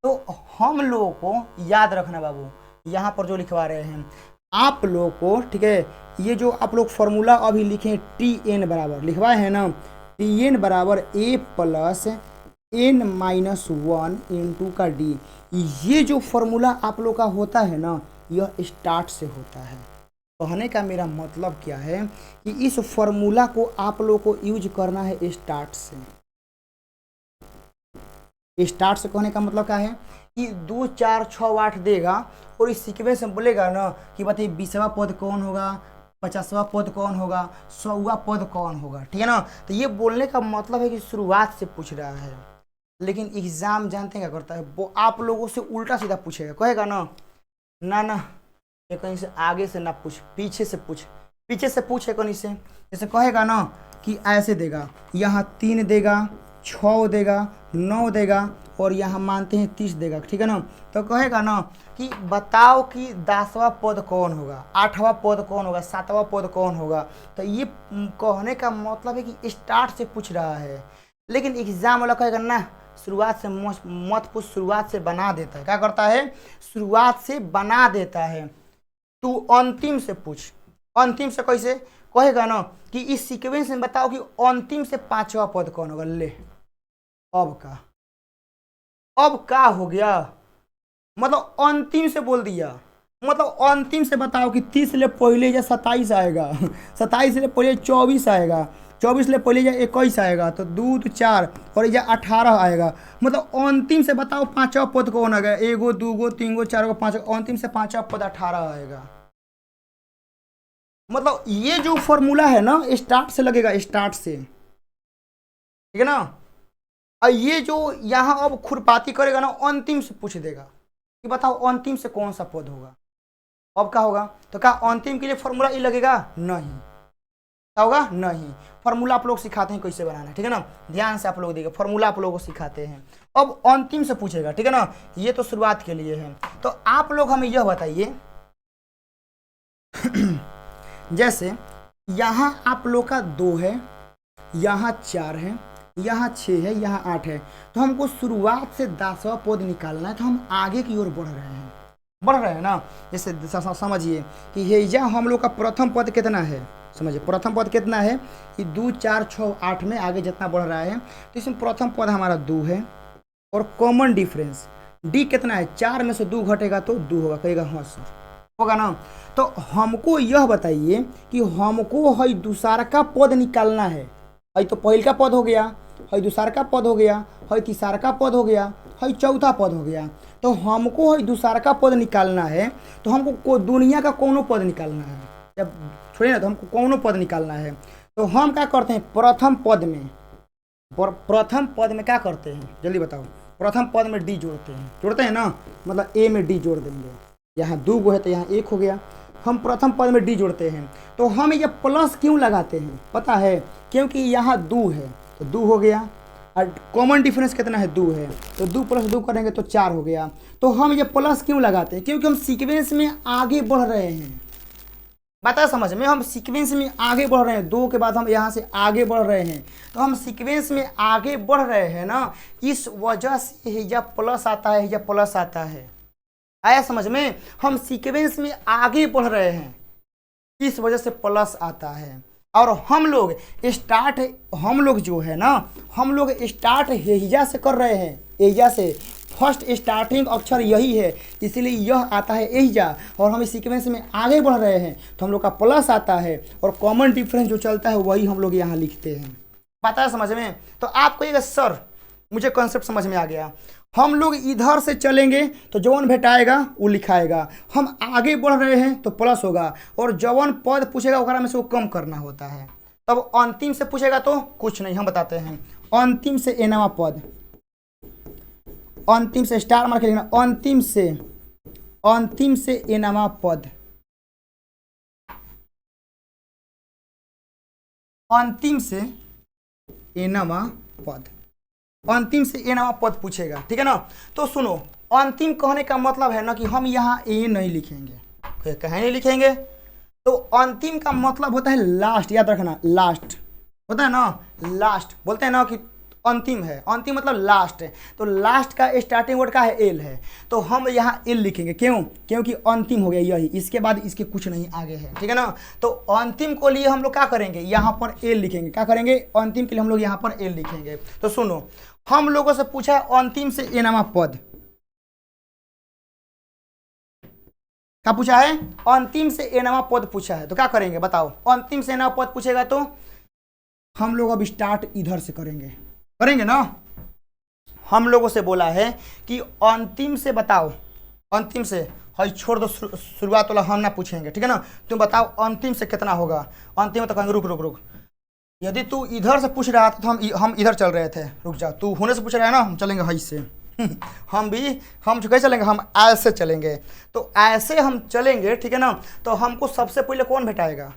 तो हम लोगों को याद रखना बाबू, यहाँ पर जो लिखवा रहे हैं आप लोगों को, ठीक है, ये जो आप लोग फॉर्मूला अभी लिखे tn बराबर लिखवाए हैं ना, tn बराबर a प्लस n-1 इंटू का d, ये जो फॉर्मूला आप लोग का होता है ना, यह स्टार्ट से होता है। कहने का मेरा मतलब क्या है कि इस फॉर्मूला को आप लोग को यूज करना है स्टार्ट से। स्टार्ट से कहने का मतलब क्या है कि 2 4 6 8 देगा और इस सीक्वेंस में बोलेगा ना कि बताइए 20वां पद कौन होगा, 50वां पद कौन होगा, 100वां पद कौन होगा, ठीक है ना। तो ये बोलने का मतलब है कि शुरुआत से पूछ रहा है, लेकिन एग्जाम जानते हैं क्या करता है, वो आप लोगों से उल्टा सीधा पूछेगा, कहेगा ना ना ये कहीं से आगे से ना पूछ, पीछे से पूछ, पीछे से पूछे कहीं से, जैसे कहेगा ना कि ऐसे देगा, यहाँ 3 देगा, 6 देगा, 9 देगा और यहाँ मानते हैं 30 देगा, ठीक है ना। तो कहेगा ना कि बताओ कि 10वां पद कौन होगा, 8वां पद कौन होगा, 7वां पद कौन होगा। तो ये कहने का मतलब है कि स्टार्ट से पूछ रहा है, लेकिन एग्जाम वाला कहेगा ना शुरुआत से मत पूछ, शुरुआत से बना देता है, क्या करता है, शुरुआत से बना देता है। तू अंतिम से पूछ, अंतिम से कैसे, कहेगा ना कि इस सीक्वेंस में बताओ कि अंतिम से 5वां पद कौन होगा, ले अब का हो गया, मतलब अंतिम से बोल दिया, मतलब अंतिम से बताओ कि 30 ले पहले या 27 आएगा, 27 ले पहले 24 आएगा, 24 ले पहले या 21 आएगा, तो 2 तो 4 और या 18 आएगा, मतलब अंतिम से बताओ 5वां पद कौन आ गया, 1 2 3 4 5, अंतिम से 5वां पद 18 आएगा। मतलब ये जो फॉर्मूला है ना स्टार्ट से लगेगा, स्टार्ट से, ठीक है ना। और ये जो यहाँ अब खुरपाती करेगा ना अंतिम से पूछ देगा कि बताओ अंतिम से कौन सा पद होगा, अब क्या होगा, तो क्या अंतिम के लिए फॉर्मूला ये लगेगा, नहीं, क्या होगा, नहीं। फॉर्मूला आप लोग सिखाते हैं कैसे बनाना है, ठीक है ना, ध्यान से आप लोग देखिए, फॉर्मूला आप लोगों को सिखाते हैं। अब अंतिम से पूछेगा, ठीक है ना, ये तो शुरुआत के लिए है। तो आप लोग हमें यह बताइए जैसे यहाँ आप लोग का 2 है, यहाँ 4 है, यहाँ 6 है, यहाँ 8 है, तो हमको शुरुआत से 10वां पद निकालना है, तो हम आगे की ओर बढ़ रहे हैं ना। जैसे समझिए कि हेजा हम लोग का प्रथम पद कितना है, समझिए प्रथम पद कितना है कि 2 4 6 8 में आगे जितना बढ़ रहा है, तो इसमें प्रथम पद हमारा 2 है और कॉमन डिफरेंस डी कितना है, 4 में से 2 घटेगा तो 2 होगा, कहेगा हाँ सर होगा ना। तो हमको यह बताइए कि हमको है दूसरा का पद निकालना है, है तो पहल का पद हो गया, है दूसरा का पद हो गया, है तीसरा का पद हो गया, है चौथा पद हो गया, तो हमको है दूसरा का पद निकालना है। तो हमको दुनिया का कोनो पद निकालना है, जब छोड़िए ना, तो हमको कोनो पद निकालना है। तो हम क्या करते हैं, प्रथम पद में क्या करते हैं, जल्दी बताओ, प्रथम पद में डी जोड़ते हैं ना, मतलब ए में डी जोड़ देंगे, यहाँ 2 गो है तो यहाँ 1 हो गया, हम प्रथम पद में डी जोड़ते हैं। तो हम ये प्लस क्यों लगाते हैं पता है, क्योंकि यहाँ 2 है तो 2 हो गया, और कॉमन डिफरेंस कितना है, 2 है, तो 2 + 2 करेंगे तो 4 हो गया। तो हम ये प्लस क्यों लगाते हैं, क्योंकि हम सीक्वेंस में आगे बढ़ रहे हैं, बता समझ में, हम सीक्वेंस में आगे बढ़ रहे हैं, 2 के बाद हम यहाँ से आगे बढ़ रहे हैं, तो हम सीक्वेंस में आगे बढ़ रहे हैं ना, इस वजह से हिजा प्लस आता है, हिजा प्लस आता है, आया समझ में, हम सीक्वेंस में आगे बढ़ रहे हैं इस वजह से प्लस आता है। और हम लोग जो है ना, हम लोग स्टार्ट हेजा से कर रहे हैं, एजा से फर्स्ट स्टार्टिंग अक्षर यही है, इसलिए यह आता है एजा, और हम इस सीक्वेंस में आगे बढ़ रहे हैं तो हम लोग का प्लस आता है, और कॉमन डिफरेंस जो चलता है वही हम लोग यहाँ लिखते हैं, पता है समझ में। तो आपको ये सर मुझे कॉन्सेप्ट समझ में आ गया, हम लोग इधर से चलेंगे तो जवन भेटाएगा वो लिखाएगा, हम आगे बढ़ रहे हैं तो प्लस होगा, और जवन पद पूछेगा ओकरा में से वो कम करना होता है। तब अंतिम से पूछेगा तो कुछ नहीं, हम बताते हैं। अंतिम से एनवा पद, अंतिम से स्टार मार के लिखना, अंतिम से एनवा पद, अंतिम से एनवा पद, अंतिम से एनवा पद पूछेगा, ठीक है ना। तो सुनो, अंतिम कहने का मतलब है ना कि हम यहाँ ए नहीं लिखेंगे, कहीं नहीं लिखेंगे। तो अंतिम का मतलब होता है लास्ट, याद रखना, लास्ट होता है ना, लास्ट बोलते हैं ना कि अंतिम है, अंतिम मतलब लास्ट है। तो लास्ट का स्टार्टिंग वर्ड का है एल है, तो हम यहाँ एल लिखेंगे, क्यों? क्योंकि अंतिम हो गया यही, इसके बाद इसके कुछ नहीं आगे है, ठीक है ना। तो अंतिम को लिए हम लोग क्या करेंगे, यहाँ पर एल लिखेंगे। क्या करेंगे? अंतिम के लिए हम लोग यहाँ पर एल लिखेंगे। तो सुनो, हम लोगों से पूछा है अंतिम से एनवा पद, क्या पूछा है? अंतिम से एनवा पद पूछा है। तो क्या करेंगे बताओ? अंतिम से एनवा पद पूछेगा तो हम लोग अब स्टार्ट इधर से करेंगे ना। हम लोगों से बोला है कि अंतिम से बताओ, अंतिम से हई छोड़ दो, शुरुआत वाला हम ना पूछेंगे, ठीक है ना। तुम बताओ अंतिम से कितना होगा। अंतिम में तो कहेंगे रुक रुक रुक, यदि तू इधर से पूछ रहा था तो हम इधर चल रहे थे, रुक जा, तू होने से पूछ रहा है ना, हम चलेंगे हई से हम कैसे चलेंगे? हम ऐसे चलेंगे। तो ऐसे हम चलेंगे, ठीक है ना। तो हमको सबसे पहले कौन भेटाएगा?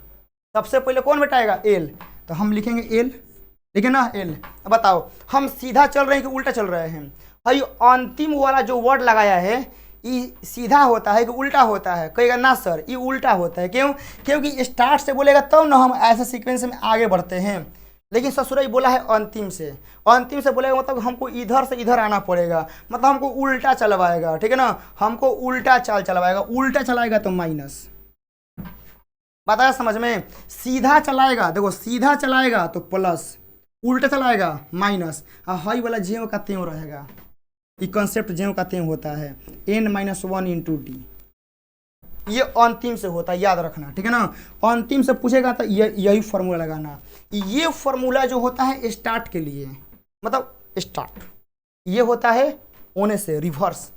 सबसे पहले कौन भेटाएगा? एल। तो हम लिखेंगे एल, ठीक है ना, एल। अब बताओ हम सीधा चल रहे हैं कि उल्टा चल रहे हैं? भाई अंतिम वाला जो वर्ड लगाया है ये सीधा होता है कि उल्टा होता है? कहेगा ना सर ये उल्टा होता है। क्यों? क्योंकि स्टार्ट से बोलेगा तब ना हम ऐसे सीक्वेंस में आगे बढ़ते हैं। लेकिन ससुराई बोला है अंतिम से, अंतिम से बोलेगा मतलब हमको इधर से इधर आना पड़ेगा, मतलब हमको उल्टा चलवाएगा, ठीक है ना। हमको उल्टा चाल चलवाएगा, उल्टा चलाएगा तो माइनस, बताया समझ में? सीधा चलाएगा, देखो सीधा चलाएगा तो प्लस, उल्टा चलाएगा माइनस। हाई वाला ज्यों का त्यों रहेगा, ये कंसेप्ट ज्यों का त्यों होता है, n-1 इंटू डी। ये अंतिम से होता है, याद रखना, ठीक है ना। अंतिम से पूछेगा तो यही फॉर्मूला लगाना। ये फॉर्मूला जो होता है स्टार्ट के लिए, मतलब स्टार्ट, ये होता है होने से रिवर्स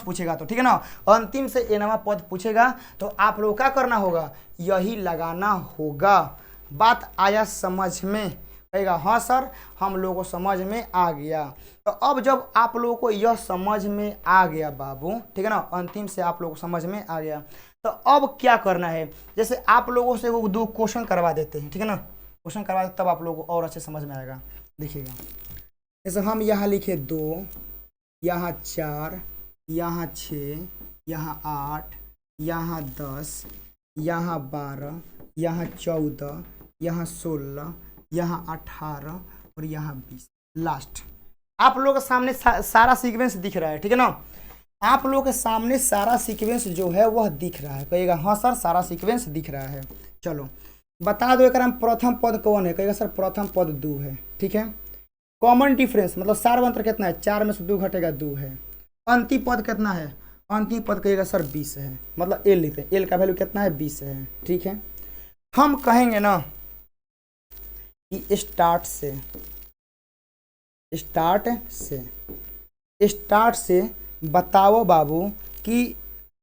पूछेगा तो, ठीक है ना। अंतिम से एनवा पद पूछेगा तो आप लोग क्या करना होगा? यही लगाना होगा। बात आया समझ में? कहेगा हाँ सर हम लोगों को समझ में आ गया। तो अब जब आप लोगों को यह समझ में आ गया बाबू, ठीक है ना, अंतिम से आप लोगों को समझ में आ गया, तो अब क्या करना है? जैसे आप लोगों से वो 2 क्वेश्चन करवा देते हैं, ठीक है ना, क्वेश्चन करवा तब आप लोगों को और अच्छे समझ में आएगा। देखिएगा, जैसे हम यहाँ लिखे 2, यहाँ 4, यहाँ 6, यहाँ 8, यहाँ 10, यहाँ 12, यहाँ 14, यहाँ 16, यहाँ 18 और यहाँ 20, लास्ट। आप लोगों के सामने सारा सीक्वेंस दिख रहा है, ठीक है ना। आप लोगों के सामने सारा सीक्वेंस जो है वह दिख रहा है। कहिएगा हाँ सर सारा सीक्वेंस दिख रहा है। चलो बता दो एक प्रथम पद कौन है? कहेगा सर प्रथम पद 2 है, ठीक है। कॉमन डिफरेंस मतलब सार अंतर कितना है? 4 में से 2 घटेगा 2 है। अंतिम पद कितना है? अंतिम पद कहेगा सर 20 है, मतलब एल लिखते हैं, एल का वैल्यू कितना है? 20 है, ठीक है। हम कहेंगे ना कि स्टार्ट से बताओ बाबू कि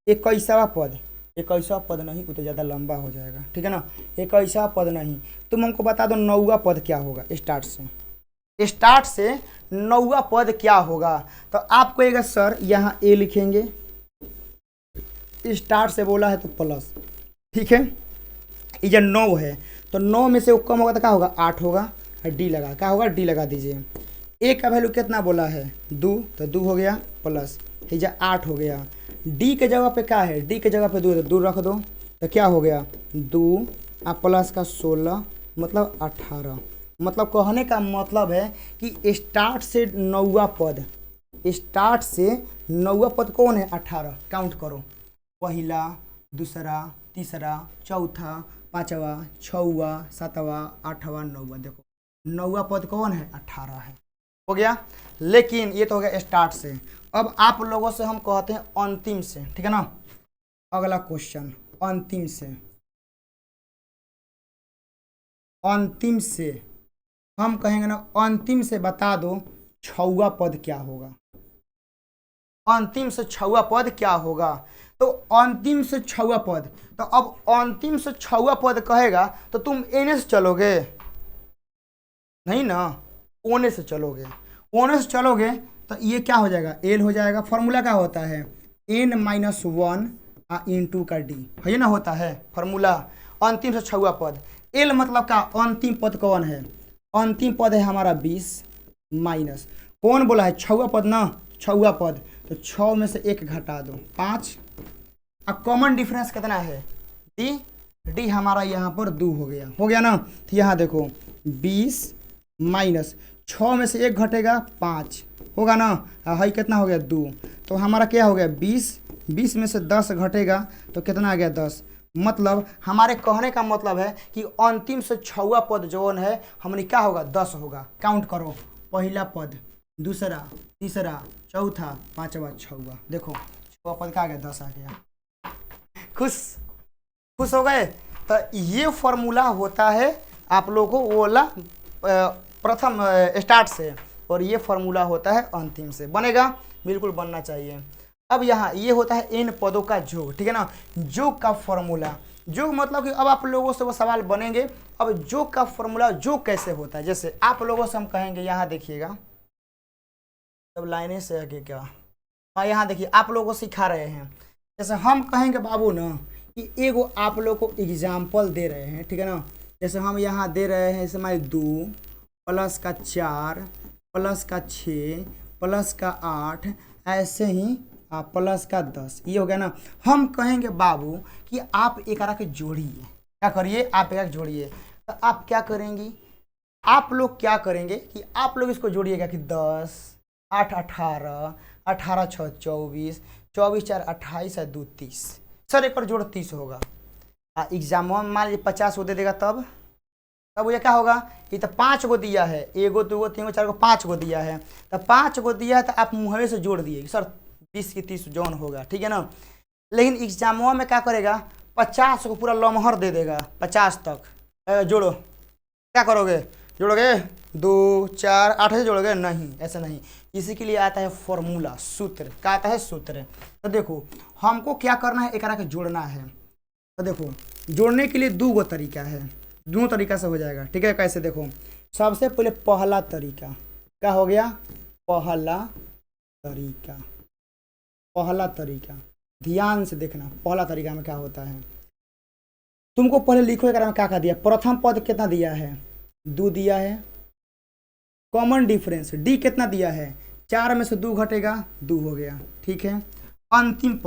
21वां पद, 21वां पद नहीं, वो तो ज़्यादा लंबा हो जाएगा, ठीक है ना। 21वां पद नहीं, तुम हमको बता दो 9वां पद क्या होगा? स्टार्ट से 9वां पद क्या होगा? तो आप कहेगा सर यहाँ ए लिखेंगे, स्टार्ट से बोला है तो प्लस, ठीक है। ये जो 9 है तो 9 में से वो कम होगा तो क्या होगा? 8 होगा, डी लगा, क्या होगा? डी लगा दीजिए। ए का वैल्यू कितना बोला है? 2, तो 2 हो गया प्लस, ये 8 हो गया। डी के जगह पे क्या है? डी के जगह पे 2 है, 2 रख दो तो क्या हो गया? 2 प्लस का 16 मतलब 18। मतलब कहने का मतलब है कि स्टार्ट से 9वां पद, स्टार्ट से 9वां पद कौन है? 18। काउंट करो, पहला, दूसरा, तीसरा, चौथा, 5वां, 6वां, 7वां, 8वां, 9वां। देखो 9वां पद कौन है? 18 है, हो गया। लेकिन ये तो हो गया स्टार्ट से। अब आप लोगों से हम कहते हैं अंतिम से, ठीक है ना। अगला क्वेश्चन अंतिम से हम कहेंगे ना, अंतिम से बता दो 6वां पद क्या होगा? अंतिम से छवा पद क्या होगा। तो अंतिम से छवा पद, तो अब अंतिम से छवा पद कहेगा तो तुम एन से चलोगे नहीं ना, ओने से चलोगे। ओने से चलोगे तो ये क्या हो जाएगा, एल हो जाएगा। फॉर्मूला क्या होता है, एन माइनस वन इंटू का डी, है ना, होता है फॉर्मूला अंतिम से छवा पद। एल मतलब का अंतिम पद कौन है, अंतिम पद है हमारा 20 माइनस कौन बोला है, छवा पद ना, छवा पद। तो 6 में से 1 घटा दो 5। अब कॉमन डिफरेंस कितना है, डी, डी हमारा यहाँ पर 2 हो गया ना। तो यहाँ देखो 20 माइनस 6 में से 1 घटेगा 5 होगा ना, हाई कितना हो गया 2। तो हमारा क्या हो गया 20, 20 में से 10 घटेगा तो कितना आ गया 10। मतलब हमारे कहने का मतलब है कि अंतिम से छवा पद जो है हमने क्या होगा 10 होगा। काउंट करो, पहला पद, दूसरा, तीसरा, चौथा, पांचवा, छवा। देखो छवा पद का आ गया 10 आ गया। खुश हो गए। तो ये फॉर्मूला होता है आप लोगों को वो प्रथम स्टार्ट से, और ये फॉर्मूला होता है अंतिम से। बनेगा, बिल्कुल बनना चाहिए। अब यहाँ ये होता है इन पदों का जोग, ठीक है ना। जोग का फॉर्मूला, जोग मतलब कि अब आप लोगों से वो सवाल बनेंगे। अब जोग का फॉर्मूला जोग कैसे होता है, जैसे आप लोगों से हम कहेंगे, यहाँ देखिएगा, अब लाइनें से आगे क्या, हाँ यहाँ देखिए आप लोगों को सिखा रहे हैं। जैसे हम कहेंगे बाबू ना कि एगो आप लोग को एग्जाम्पल दे रहे हैं, ठीक है ना। जैसे हम यहाँ दे रहे हैं, इसमें 2 प्लस का 4 प्लस का 6 प्लस का 8, ऐसे ही प्लस का 10, ये हो गया ना। हम कहेंगे बाबू कि आप एक के जोड़िए, क्या करिए, आप एक जोड़िए। तो आप क्या करेंगी, आप लोग क्या करेंगे कि आप लोग इसको जोड़िएगा कि 10 8 18 18 6 24 24 4 28 है 2 30। सर एक जोड़ 30 होगा। एग्जाम में मान लीजिए 50 को दे देगा, तब ये क्या होगा, ये तो 5 गो दिया है, 1 गो 2 गो 3 गो 4 गो 5 गो दिया है। तो 5 गो दिया है तो आप मुँहवे से जोड़ दिए सर 20 की 30 जौन होगा, ठीक है ना। लेकिन एग्जामवा में क्या करेगा, 50 को पूरा लमहर दे देगा 50 तक। जोड़ो, क्या करोगे, जोड़ोगे 2 4 8 से जोड़ोगे, नहीं ऐसा नहीं। इसी के लिए आता है फॉर्मूला, सूत्र। क्या आता है, सूत्र। तो देखो हमको क्या करना है, एक के जोड़ना है। तो देखो जोड़ने के लिए 2 गो तरीका है, 2 तरीका से हो जाएगा, ठीक है। कैसे, देखो सबसे पहले पहला तरीका क्या हो गया, पहला तरीका ध्यान से देखना। पहला तरीका में क्या होता है, तुमको पहले लिखो एक में क्या दिया, प्रथम पद कितना दिया है 2 दिया है। कॉमन डिफरेंस डी कितना दिया है, 4 में से 2 घटेगा 2 हो गया, ठीक है। अंतिम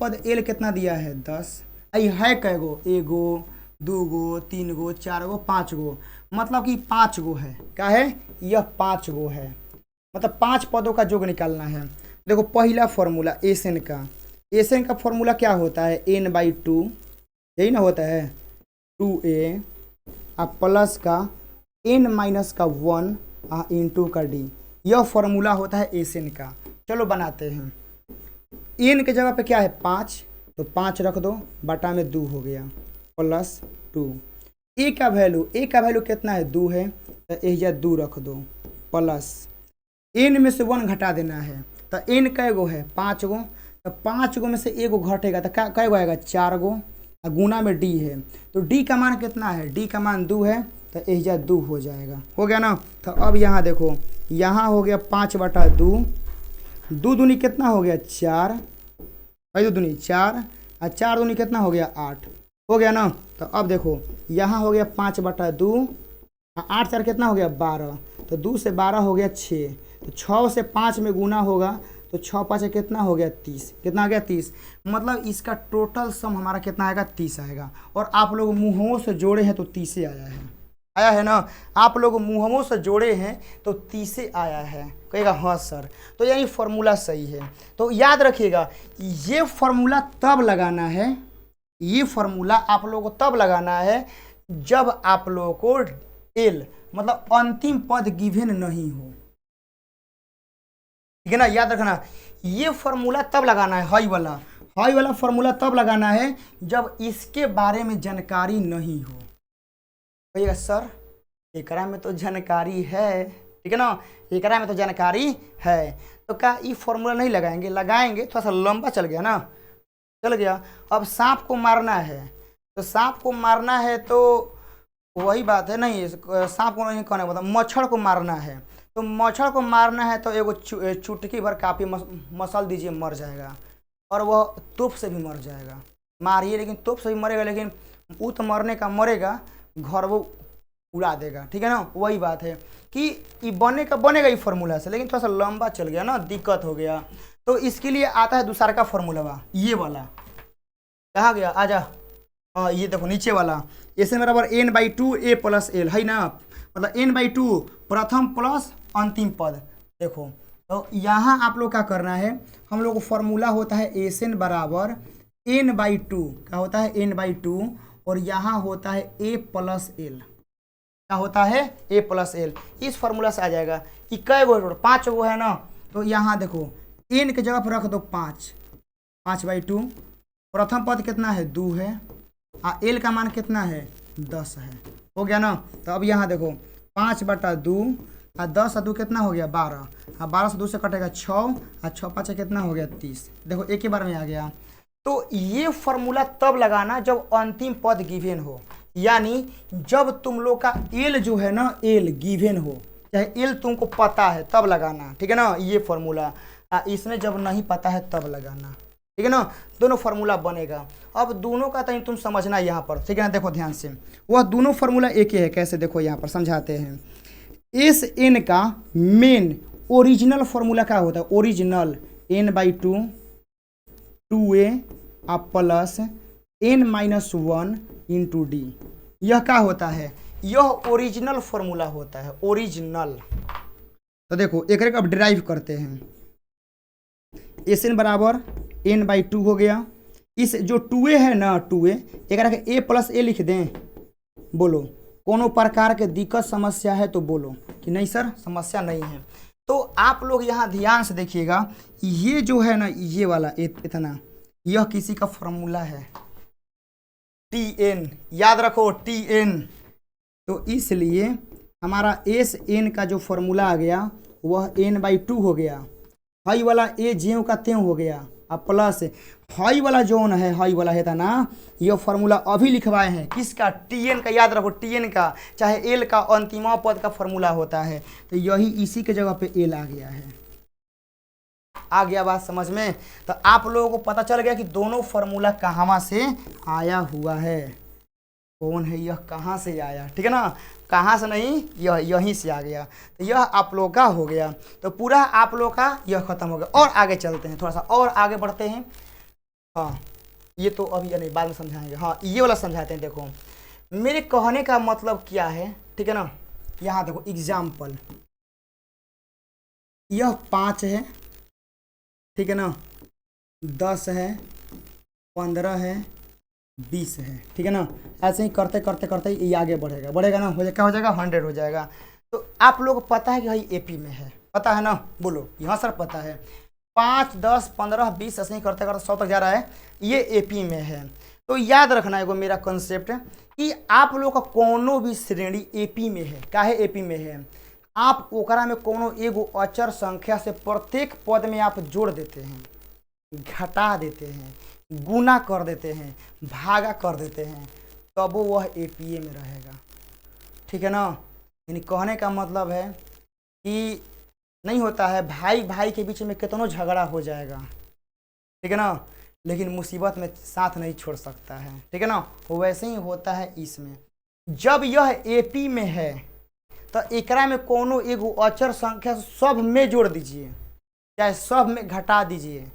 पद एल कितना दिया है 10। आई है कै गो, 1 गो 2 गो 3 गो 4 गो 5 गो, मतलब कि 5 गो है। क्या है, यह 5 गो है, मतलब 5 पदों का योग निकालना है। देखो पहला फॉर्मूला एसएन का फॉर्मूला क्या होता है, n/2, यही ना होता है 2a प्लस का n माइनस का 1 इंटू का d, यह फॉर्मूला होता है एसएन का। चलो बनाते हैं। n के जगह पे क्या है 5, तो 5 रख दो, बटा में 2 हो गया, प्लस 2। a का वैल्यू कितना है 2 है, तो एजा 2 रख दो, प्लस n में से 1 घटा देना है। तो n कै गो है 5 गो, तो 5 गो में से 1 गो घटेगा तो कै गो आएगा 4 गो, गुना में d है। तो d का मान कितना है, d का मान 2 है, तो एजा 2 हो जाएगा, हो गया ना। तो अब यहाँ देखो, यहाँ हो गया 5/2, 2 दूनी कितना हो गया 4, 2 दूनी 4 और 4 दूनी कितना हो गया 8, हो गया ना। तो अब देखो यहाँ हो गया 5/2, 8 4 कितना हो गया 12, तो 2 से 12 हो गया 6, तो 6 से 5 में गुना होगा, तो 6 5 कितना हो गया 30, कितना आ गया 30। मतलब इसका टोटल सम हमारा कितना आएगा 30 आएगा। और आप लोग मुँहों से जोड़े हैं तो 30 आया है ना। आप लोग मुँहों से जोड़े हैं तो 30 आया है, कहेगा हाँ सर, तो यानी फॉर्मूला सही है। तो याद रखिएगा ये फॉर्मूला तब लगाना है, ये फॉर्मूला आप लोगों को तब लगाना है जब आप लोगों को एल मतलब अंतिम पद गिवन नहीं हो, ठीक है ना। याद रखना ये फॉर्मूला तब लगाना है, हाई वाला फॉर्मूला तब लगाना है जब इसके बारे में जानकारी नहीं हो। कहिएगा सर एकरा में तो जानकारी है, ठीक है ना, एकरा में तो जानकारी है। तो क्या ये फॉर्मूला नहीं लगाएंगे? लगाएंगे, थोड़ा सा लंबा चल गया ना, चल गया। अब सांप को मारना है, तो सांप को मारना है तो वही बात है, नहीं सांप को नहीं कहना पड़ता, मच्छर को मारना है। तो मच्छर को मारना है तो एगो चुटकी भर काफ़ी मसल दीजिए, मर जाएगा। और वह तोप से भी मर जाएगा, मारिए लेकिन तोप से भी मरेगा, लेकिन वो तो मरने का मरेगा, घर वो उड़ा देगा। ठीक है ना, वही बात है कि ये बनेगा ये फार्मूला से, लेकिन थोड़ा सा लंबा चल गया ना, दिक्कत हो गया। तो इसके लिए आता है दूसरा का फार्मूला, ये वाला कहा गया, आजा। हाँ ये देखो नीचे वाला, ऐसे बराबर n/2 a + l है ना, मतलब n/2 प्रथम प्लस अंतिम पद। देखो तो यहाँ आप लोग क्या करना है, हम लोग को फार्मूला होता है Sn बराबर n/2, क्या होता है n/2, और यहाँ होता है a + l, क्या होता है a + l। इस फार्मूला से आ जाएगा कि कै गो 5 गो है ना, तो यहाँ देखो n के जगह पर रख दो 5, 5/2, प्रथम पद कितना है 2 है, l का मान कितना है 10 है, हो गया ना। तो अब यहाँ देखो 5/2 और 10 और 2 कितना हो गया 12, और 12 से 2 से कटेगा 6, और 6 5 कितना हो गया 30। देखो एक ही बार में आ गया। तो ये फार्मूला तब लगाना जब अंतिम पद गिवन हो, यानी जब तुम लोग का एल जो है ना, एल गिवन हो, चाहे एल तुमको पता है तब लगाना। ठीक है ना, ये फार्मूला। इसमें जब नहीं पता है तब लगाना। ठीक है ना, दोनों फार्मूला बनेगा। अब दोनों का तुम समझना यहाँ पर, ठीक है ना। देखो ध्यान से, वह दोनों फार्मूला एक ही है। कैसे, देखो यहाँ पर समझाते हैं। Sn का मेन ओरिजिनल फार्मूला क्या होता है, original n/2 2a plus n-1 into d, यह क्या होता है, यह ओरिजिनल फार्मूला होता है, ओरिजिनल। तो देखो एक अब डिराइव करते हैं। Sn बराबर n/2 हो गया, इस जो 2a है ना, 2a एक a + a लिख दें। बोलो कोनो प्रकार के दिक्कत समस्या है तो बोलो कि नहीं सर समस्या नहीं है। तो आप लोग यहाँ ध्यान से देखिएगा, ये जो है ना, ये वाला इतना, यह किसी का फार्मूला है Tn, याद रखो Tn। तो इसलिए हमारा Sn का जो फार्मूला आ गया वह n/2 हो गया, हाई वाला a ज्यों का त्यों हो गया, अब प्लस हाई वाला जोन है, हाई वाला है था ना, ये फार्मूला अभी लिखवाए हैं किसका, Tn का। याद रखो Tn का, चाहे l का अंतिमा पद का फार्मूला होता है, तो यही इसी के जगह पे l आ गया है। आ गया बात समझ में? तो आप लोगों को पता चल गया कि दोनों फार्मूला कहाँ से आया हुआ है, कौन है यह, कहाँ से आया। ठीक है ना, कहाँ से नहीं, यह यहीं से आ गया। तो यह आप लोग का हो गया। तो पूरा आप लोग का यह खत्म हो गया। और आगे चलते हैं, थोड़ा सा और आगे बढ़ते हैं। हाँ ये तो अभी नहीं, बाद में समझाएंगे। हाँ ये वाला समझाते हैं। देखो मेरे कहने का मतलब क्या है, ठीक है ना। यहाँ देखो एग्जाम्पल, यह 5 है, ठीक है ना, 10 है, 15 है, 20 है। ठीक है ना, ऐसे ही करते करते करते ये आगे बढ़ेगा, बढ़ेगा ना, हो जाएगा, क्या हो जाएगा 100 हो जाएगा। तो आप लोग को पता है कि भाई एपी में है, पता है ना, बोलो। यहाँ सर पता है 5 10 15 20 ऐसे ही करते करते 100 तक जा रहा है, ये एपी में है। तो याद रखना एगो मेरा कंसेप्ट कि आप लोग का कोनो भी श्रेणी एपी में है। काहे एपी में है, आप ओकरा में कोनो एगो अचर संख्या से प्रत्येक पद में आप जोड़ देते हैं, घटा देते हैं, गुना कर देते हैं, भागा कर देते हैं, तब वो वह एपीए में रहेगा। ठीक है ना, यानी कहने का मतलब है कि नहीं होता है भाई भाई के बीच में कितनों झगड़ा हो जाएगा, ठीक है ना, लेकिन मुसीबत में साथ नहीं छोड़ सकता है। ठीक है ना, वैसे ही होता है इसमें। जब यह एपी में है तो एकरा में कोनो एगो अचर संख्या सब में जोड़ दीजिए, चाहे सब में घटा दीजिए,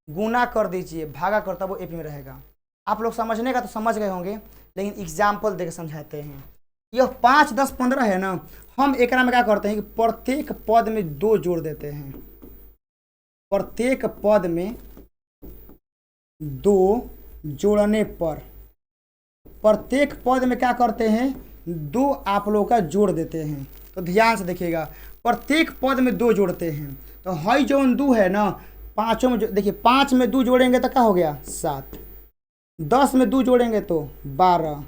गुना कर दीजिए, भागा कर, तब वो एपी में रहेगा। आप लोग समझने का तो समझ गए होंगे, लेकिन एग्जाम्पल देकर समझाते हैं। यह 5 10 15 है ना, हम एकरा में क्या करते हैं कि प्रत्येक पद में 2 जोड़ देते हैं, प्रत्येक पद में 2 जोड़ने पर प्रत्येक पद में क्या करते हैं 2 आप लोग का जोड़ देते हैं। तो ध्यान से देखिएगा, प्रत्येक पद में 2 जोड़ते हैं। तो हाई जोन 2 है ना, पाँचों में देखिए 5 में 2 जोड़ेंगे तो क्या हो गया 7, 10 में 2 जोड़ेंगे तो 12,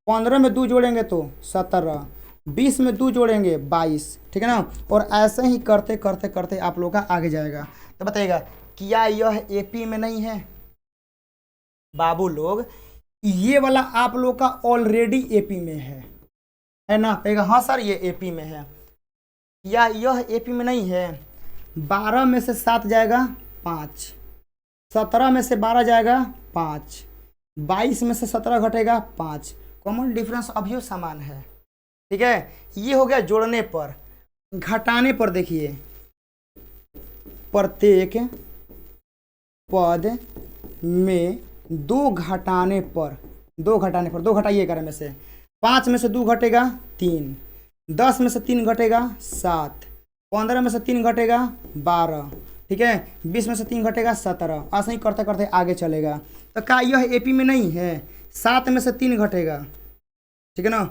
15 में 2 जोड़ेंगे तो 17, 20 में 2 जोड़ेंगे 22, ठीक है ना। और ऐसे ही करते करते करते आप लोग का आगे जाएगा। तो बताइएगा क्या यह एपी में नहीं है बाबू लोग? ये वाला आप लोग का ऑलरेडी एपी में है ना। कहेगा हाँ सर ये एपी में है। या यह एपी में नहीं है? 12 में से 7 जाएगा 5, 17 में से 12 जाएगा 5, 22 में से 17 घटेगा 5। कॉमन डिफरेंस अभी समान है, ठीक है। ये हो गया जोड़ने पर। घटाने पर देखिए, प्रत्येक पद में 2 घटाने पर, 2 घटाइए 11 में से। 5 में से 2 घटेगा 3, 10 में से 3 घटेगा 7, 15 में से 3 घटेगा 12, ठीक है। 20 में से 3 घटेगा 17। ऐसे ही करते करते आगे चलेगा। तो क्या यह एपी में नहीं है? 7 में से 3 घटेगा, ठीक है ना।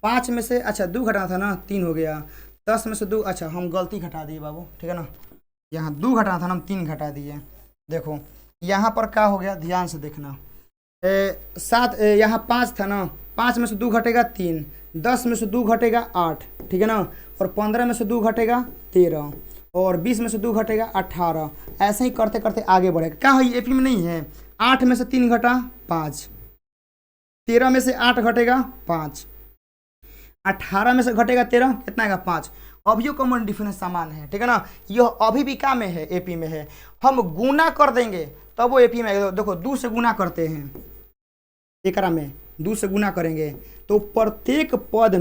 5 में से, अच्छा 2 घटाना था ना, 3 हो गया। 10 में से 2, अच्छा हम गलती घटा दिए बाबू, ठीक है ना। यहाँ 2 घटाना था ना, हम 3 घटा दिए। देखो यहाँ पर क्या हो गया, ध्यान से देखना। 7, यहाँ 5 था ना, 5 में से 2 घटेगा 3, 10 में से 2 घटेगा 8, ठीक है ना। और 15 में से 2 घटेगा 13, और 20 में से 2 घटेगा 18। ऐसे ही करते करते आगे बढ़ेगा। क्या है एपी में नहीं है? 8 में से 3 घटा 5, 13 में से 8 घटेगा 5, 18 में से घटेगा 13, कितना आएगा 5। अभी कॉमन डिफरेंस समान है, ठीक है ना। यह अभी भी क्या में है? एपी में है। हम गुना कर देंगे तब वो एपी में आएगा। देखो 2 से गुना करते हैं, एकरा में 2 से गुना करेंगे तो प्रत्येक पद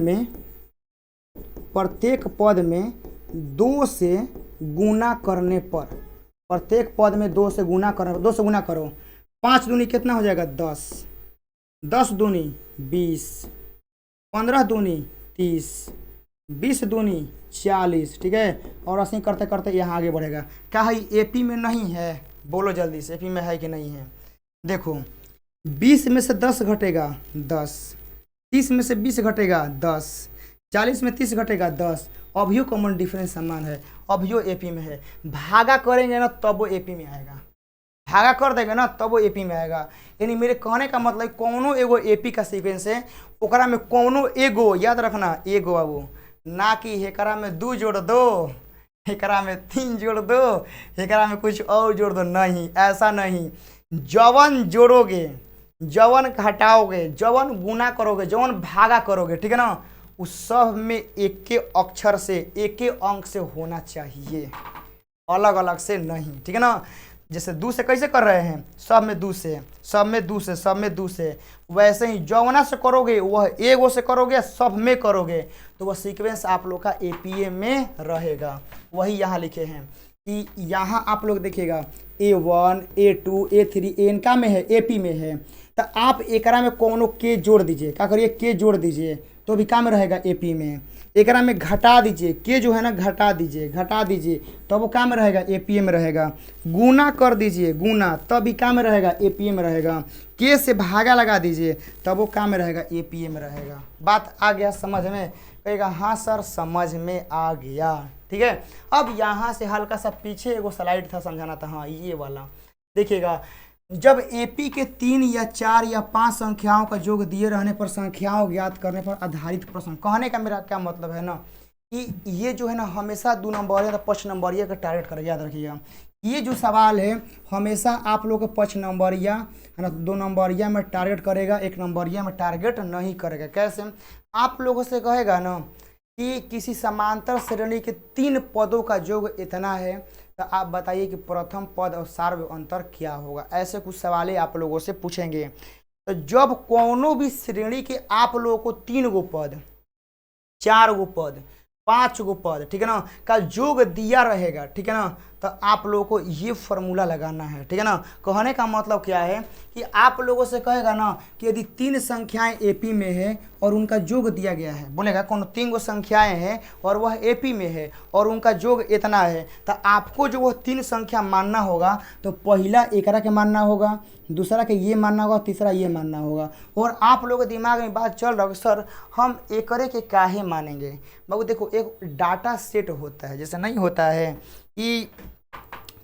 में 2 से गुना करने पर, प्रत्येक पद में 2 से गुना करो। 5 दूनी कितना हो जाएगा 10, 10 दूनी 20, 15 दूनी 30, 20 दूनी 40, ठीक है। और ऐसे ही करते करते यहाँ आगे बढ़ेगा। क्या है एपी में नहीं है? बोलो जल्दी से, एपी में है कि नहीं है? देखो 20 में से 10 घटेगा 10, 30 में से 20 घटेगा 10, 40 में 30 घटेगा 10। अभियो कॉमन डिफरेंस समान है, अभियो एपी में है। भागा करेंगे ना तब वो एपी में आएगा, भागा कर देंगे ना तब वो एपी में आएगा। यानी मेरे कहने का मतलब कौनो एगो एपी का सीक्वेंस है, ओकरा में कौनो एगो, याद रखना एगो बाबू, ना कि एकरा में 2 जोड़ दो, एकरा में 3 जोड़ दो, एकरा में कुछ और जोड़ दो। नहीं, ऐसा नहीं। जवन जोड़ोगे, जवन घटाओगे, जवन गुना करोगे, जवन भागा करोगे, ठीक है ना, उस सब में एक के अक्षर से, एक के अंक से होना चाहिए, अलग अलग से नहीं, ठीक है ना। जैसे 2 से कैसे कर रहे हैं, सब में 2 से, सब में 2 से, सब में 2 से, वैसे ही जौना से करोगे वह एगो से करोगे, सब में करोगे तो वह सीक्वेंस आप लोग का एपीए में रहेगा। वही यहाँ लिखे हैं कि यहाँ आप लोग देखिएगा A1, A2, A3, AN का में है, एपी में है। तो आप एकरा में कोनो के जोड़ दीजिए, क्या करिए के जोड़ दीजिए तो भी काम में रहेगा एपी में। एकरा में घटा दीजिए, के जो है ना घटा दीजिए तब वो काम में रहेगा, एपीए में रहेगा। गुना कर दीजिए, गुना तब भी काम में रहेगा, एपीए में रहेगा। के से भागा लगा दीजिए तब वो काम में रहेगा, एपीए में रहेगा। बात आ गया समझ में? कहेगा हाँ सर समझ में आ गया, ठीक है। अब यहाँ से हल्का सा पीछे एगो स्लाइड था, समझाना था, हाँ ये वाला देखिएगा। जब एपी के 3 या 4 या 5 संख्याओं का योग दिए रहने पर संख्याओं ज्ञात करने पर आधारित प्रश्न, कहने का मेरा क्या मतलब है ना कि ये जो है ना हमेशा 2 नंबरिया या 5 नंबरिया का टारगेट कर, याद रखिएगा। ये जो सवाल है हमेशा आप लोग को 5 नंबरिया है ना 2 नंबरिया में टारगेट करेगा, 1 नंबरिया में टारगेट नहीं करेगा। कैसे? आप लोगों से कहेगा ना कि किसी समांतर श्रेणी के 3 पदों का योग इतना है, तो आप बताइए कि प्रथम पद और सार्व अंतर क्या होगा। ऐसे कुछ सवाल आप लोगों से पूछेंगे। तो जब कोनो भी श्रेणी के आप लोगों को 3 गो पद, 4 गो पद, 5 गो पद, ठीक है ना, का योग दिया रहेगा, ठीक है ना, तो आप लोगों को ये फॉर्मूला लगाना है, ठीक है ना। कहने का मतलब क्या है कि आप लोगों से कहेगा ना कि यदि 3 संख्याएं एपी में है और उनका योग दिया गया है, बोलेगा कौन 3 गो संख्याएं हैं और वह एपी में है और उनका योग इतना है, तो आपको जो वह 3 संख्या मानना होगा तो पहला एकरा के मानना होगा, दूसरा के ये मानना होगा, तीसरा ये मानना होगा। और आप लोगों के दिमाग में बात चल रहा है सर हम एकरे के काहे मानेंगे। बाबू देखो एक डाटा सेट होता है, जैसे नहीं होता है कि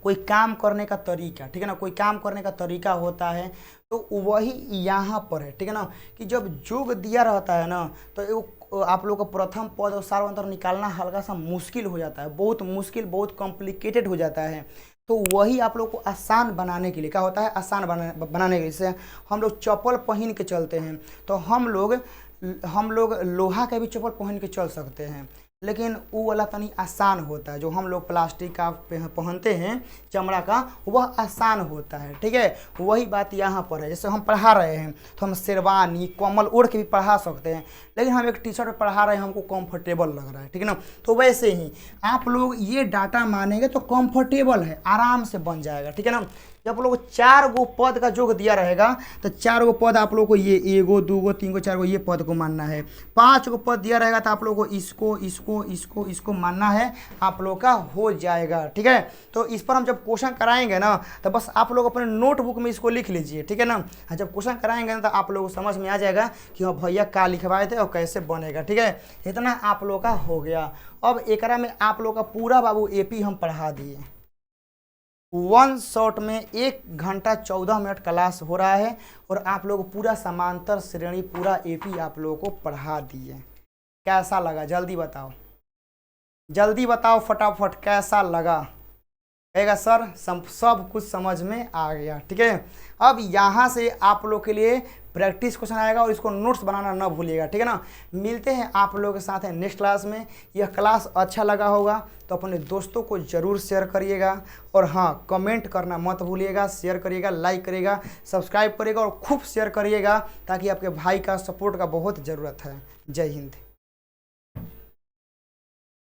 कोई काम करने का तरीका, ठीक है ना, कोई काम करने का तरीका होता है, तो वही यहाँ पर है, ठीक है ना, कि जब योग दिया रहता है ना तो आप लोग का प्रथम पद और सार्वंतर निकालना हल्का सा मुश्किल हो जाता है, बहुत मुश्किल, बहुत कॉम्प्लिकेटेड हो जाता है। तो वही आप लोग को आसान बनाने के लिए क्या होता है, आसान बनाने के लिए, जैसे हम लोग चप्पल पहन के चलते हैं तो हम लोग लोहा का भी चप्पल पहन के चल सकते हैं, लेकिन वो वाला तनी आसान होता है। जो हम लोग प्लास्टिक का पहनते हैं चमड़ा का, वह आसान होता है। ठीक है, वही बात यहाँ पर है। जैसे हम पढ़ा रहे हैं तो हम शेरवानी कम्बल ओढ़ के भी पढ़ा सकते हैं, लेकिन हम एक टी शर्ट में पढ़ा रहे हैं, हमको कंफर्टेबल लग रहा है, ठीक है ना। तो वैसे ही आप लोग ये डाटा मानेंगे तो कंफर्टेबल है, आराम से बन जाएगा, ठीक है ना। जब लोग 4 गो पद का योग दिया रहेगा तो 4 गो पद आप लोग को ये 1 गो 2 गो 3 गो 4 गो ये पद को मानना है। 5 गो पद दिया रहेगा तो आप लोग को इसको मानना है, आप लोग का हो जाएगा, ठीक है। तो इस पर हम जब क्वेश्चन कराएंगे ना तो बस आप लोग अपने नोटबुक में इसको लिख लीजिए, ठीक है ना। जब क्वेश्चन कराएंगे ना तो आप लोग को समझ में आ जाएगा कि हाँ भैया क्या लिखवाए थे और कैसे बनेगा, ठीक है। इतना आप लोग का हो गया। अब एकरा में आप लोग का पूरा बाबू एपी हम पढ़ा दिए, 1 शॉट में 1 घंटा 14 मिनट क्लास हो रहा है और आप लोग पूरा समांतर श्रेणी पूरा एपी आप लोगों को पढ़ा दिए। कैसा लगा जल्दी बताओ, जल्दी बताओ फटाफट, कैसा लगा? कहेगा सर सब कुछ समझ में आ गया, ठीक है। अब यहाँ से आप लोग के लिए प्रैक्टिस क्वेश्चन आएगा और इसको नोट्स बनाना ना भूलिएगा, ठीक है ना। मिलते हैं आप लोगों के साथ नेक्स्ट क्लास में। यह क्लास अच्छा लगा होगा तो अपने दोस्तों को ज़रूर शेयर करिएगा, और हाँ कमेंट करना मत भूलिएगा, शेयर करिएगा, लाइक करिएगा, सब्सक्राइब करिएगा और खूब शेयर करिएगा, ताकि आपके भाई का सपोर्ट का बहुत ज़रूरत है। जय हिंद।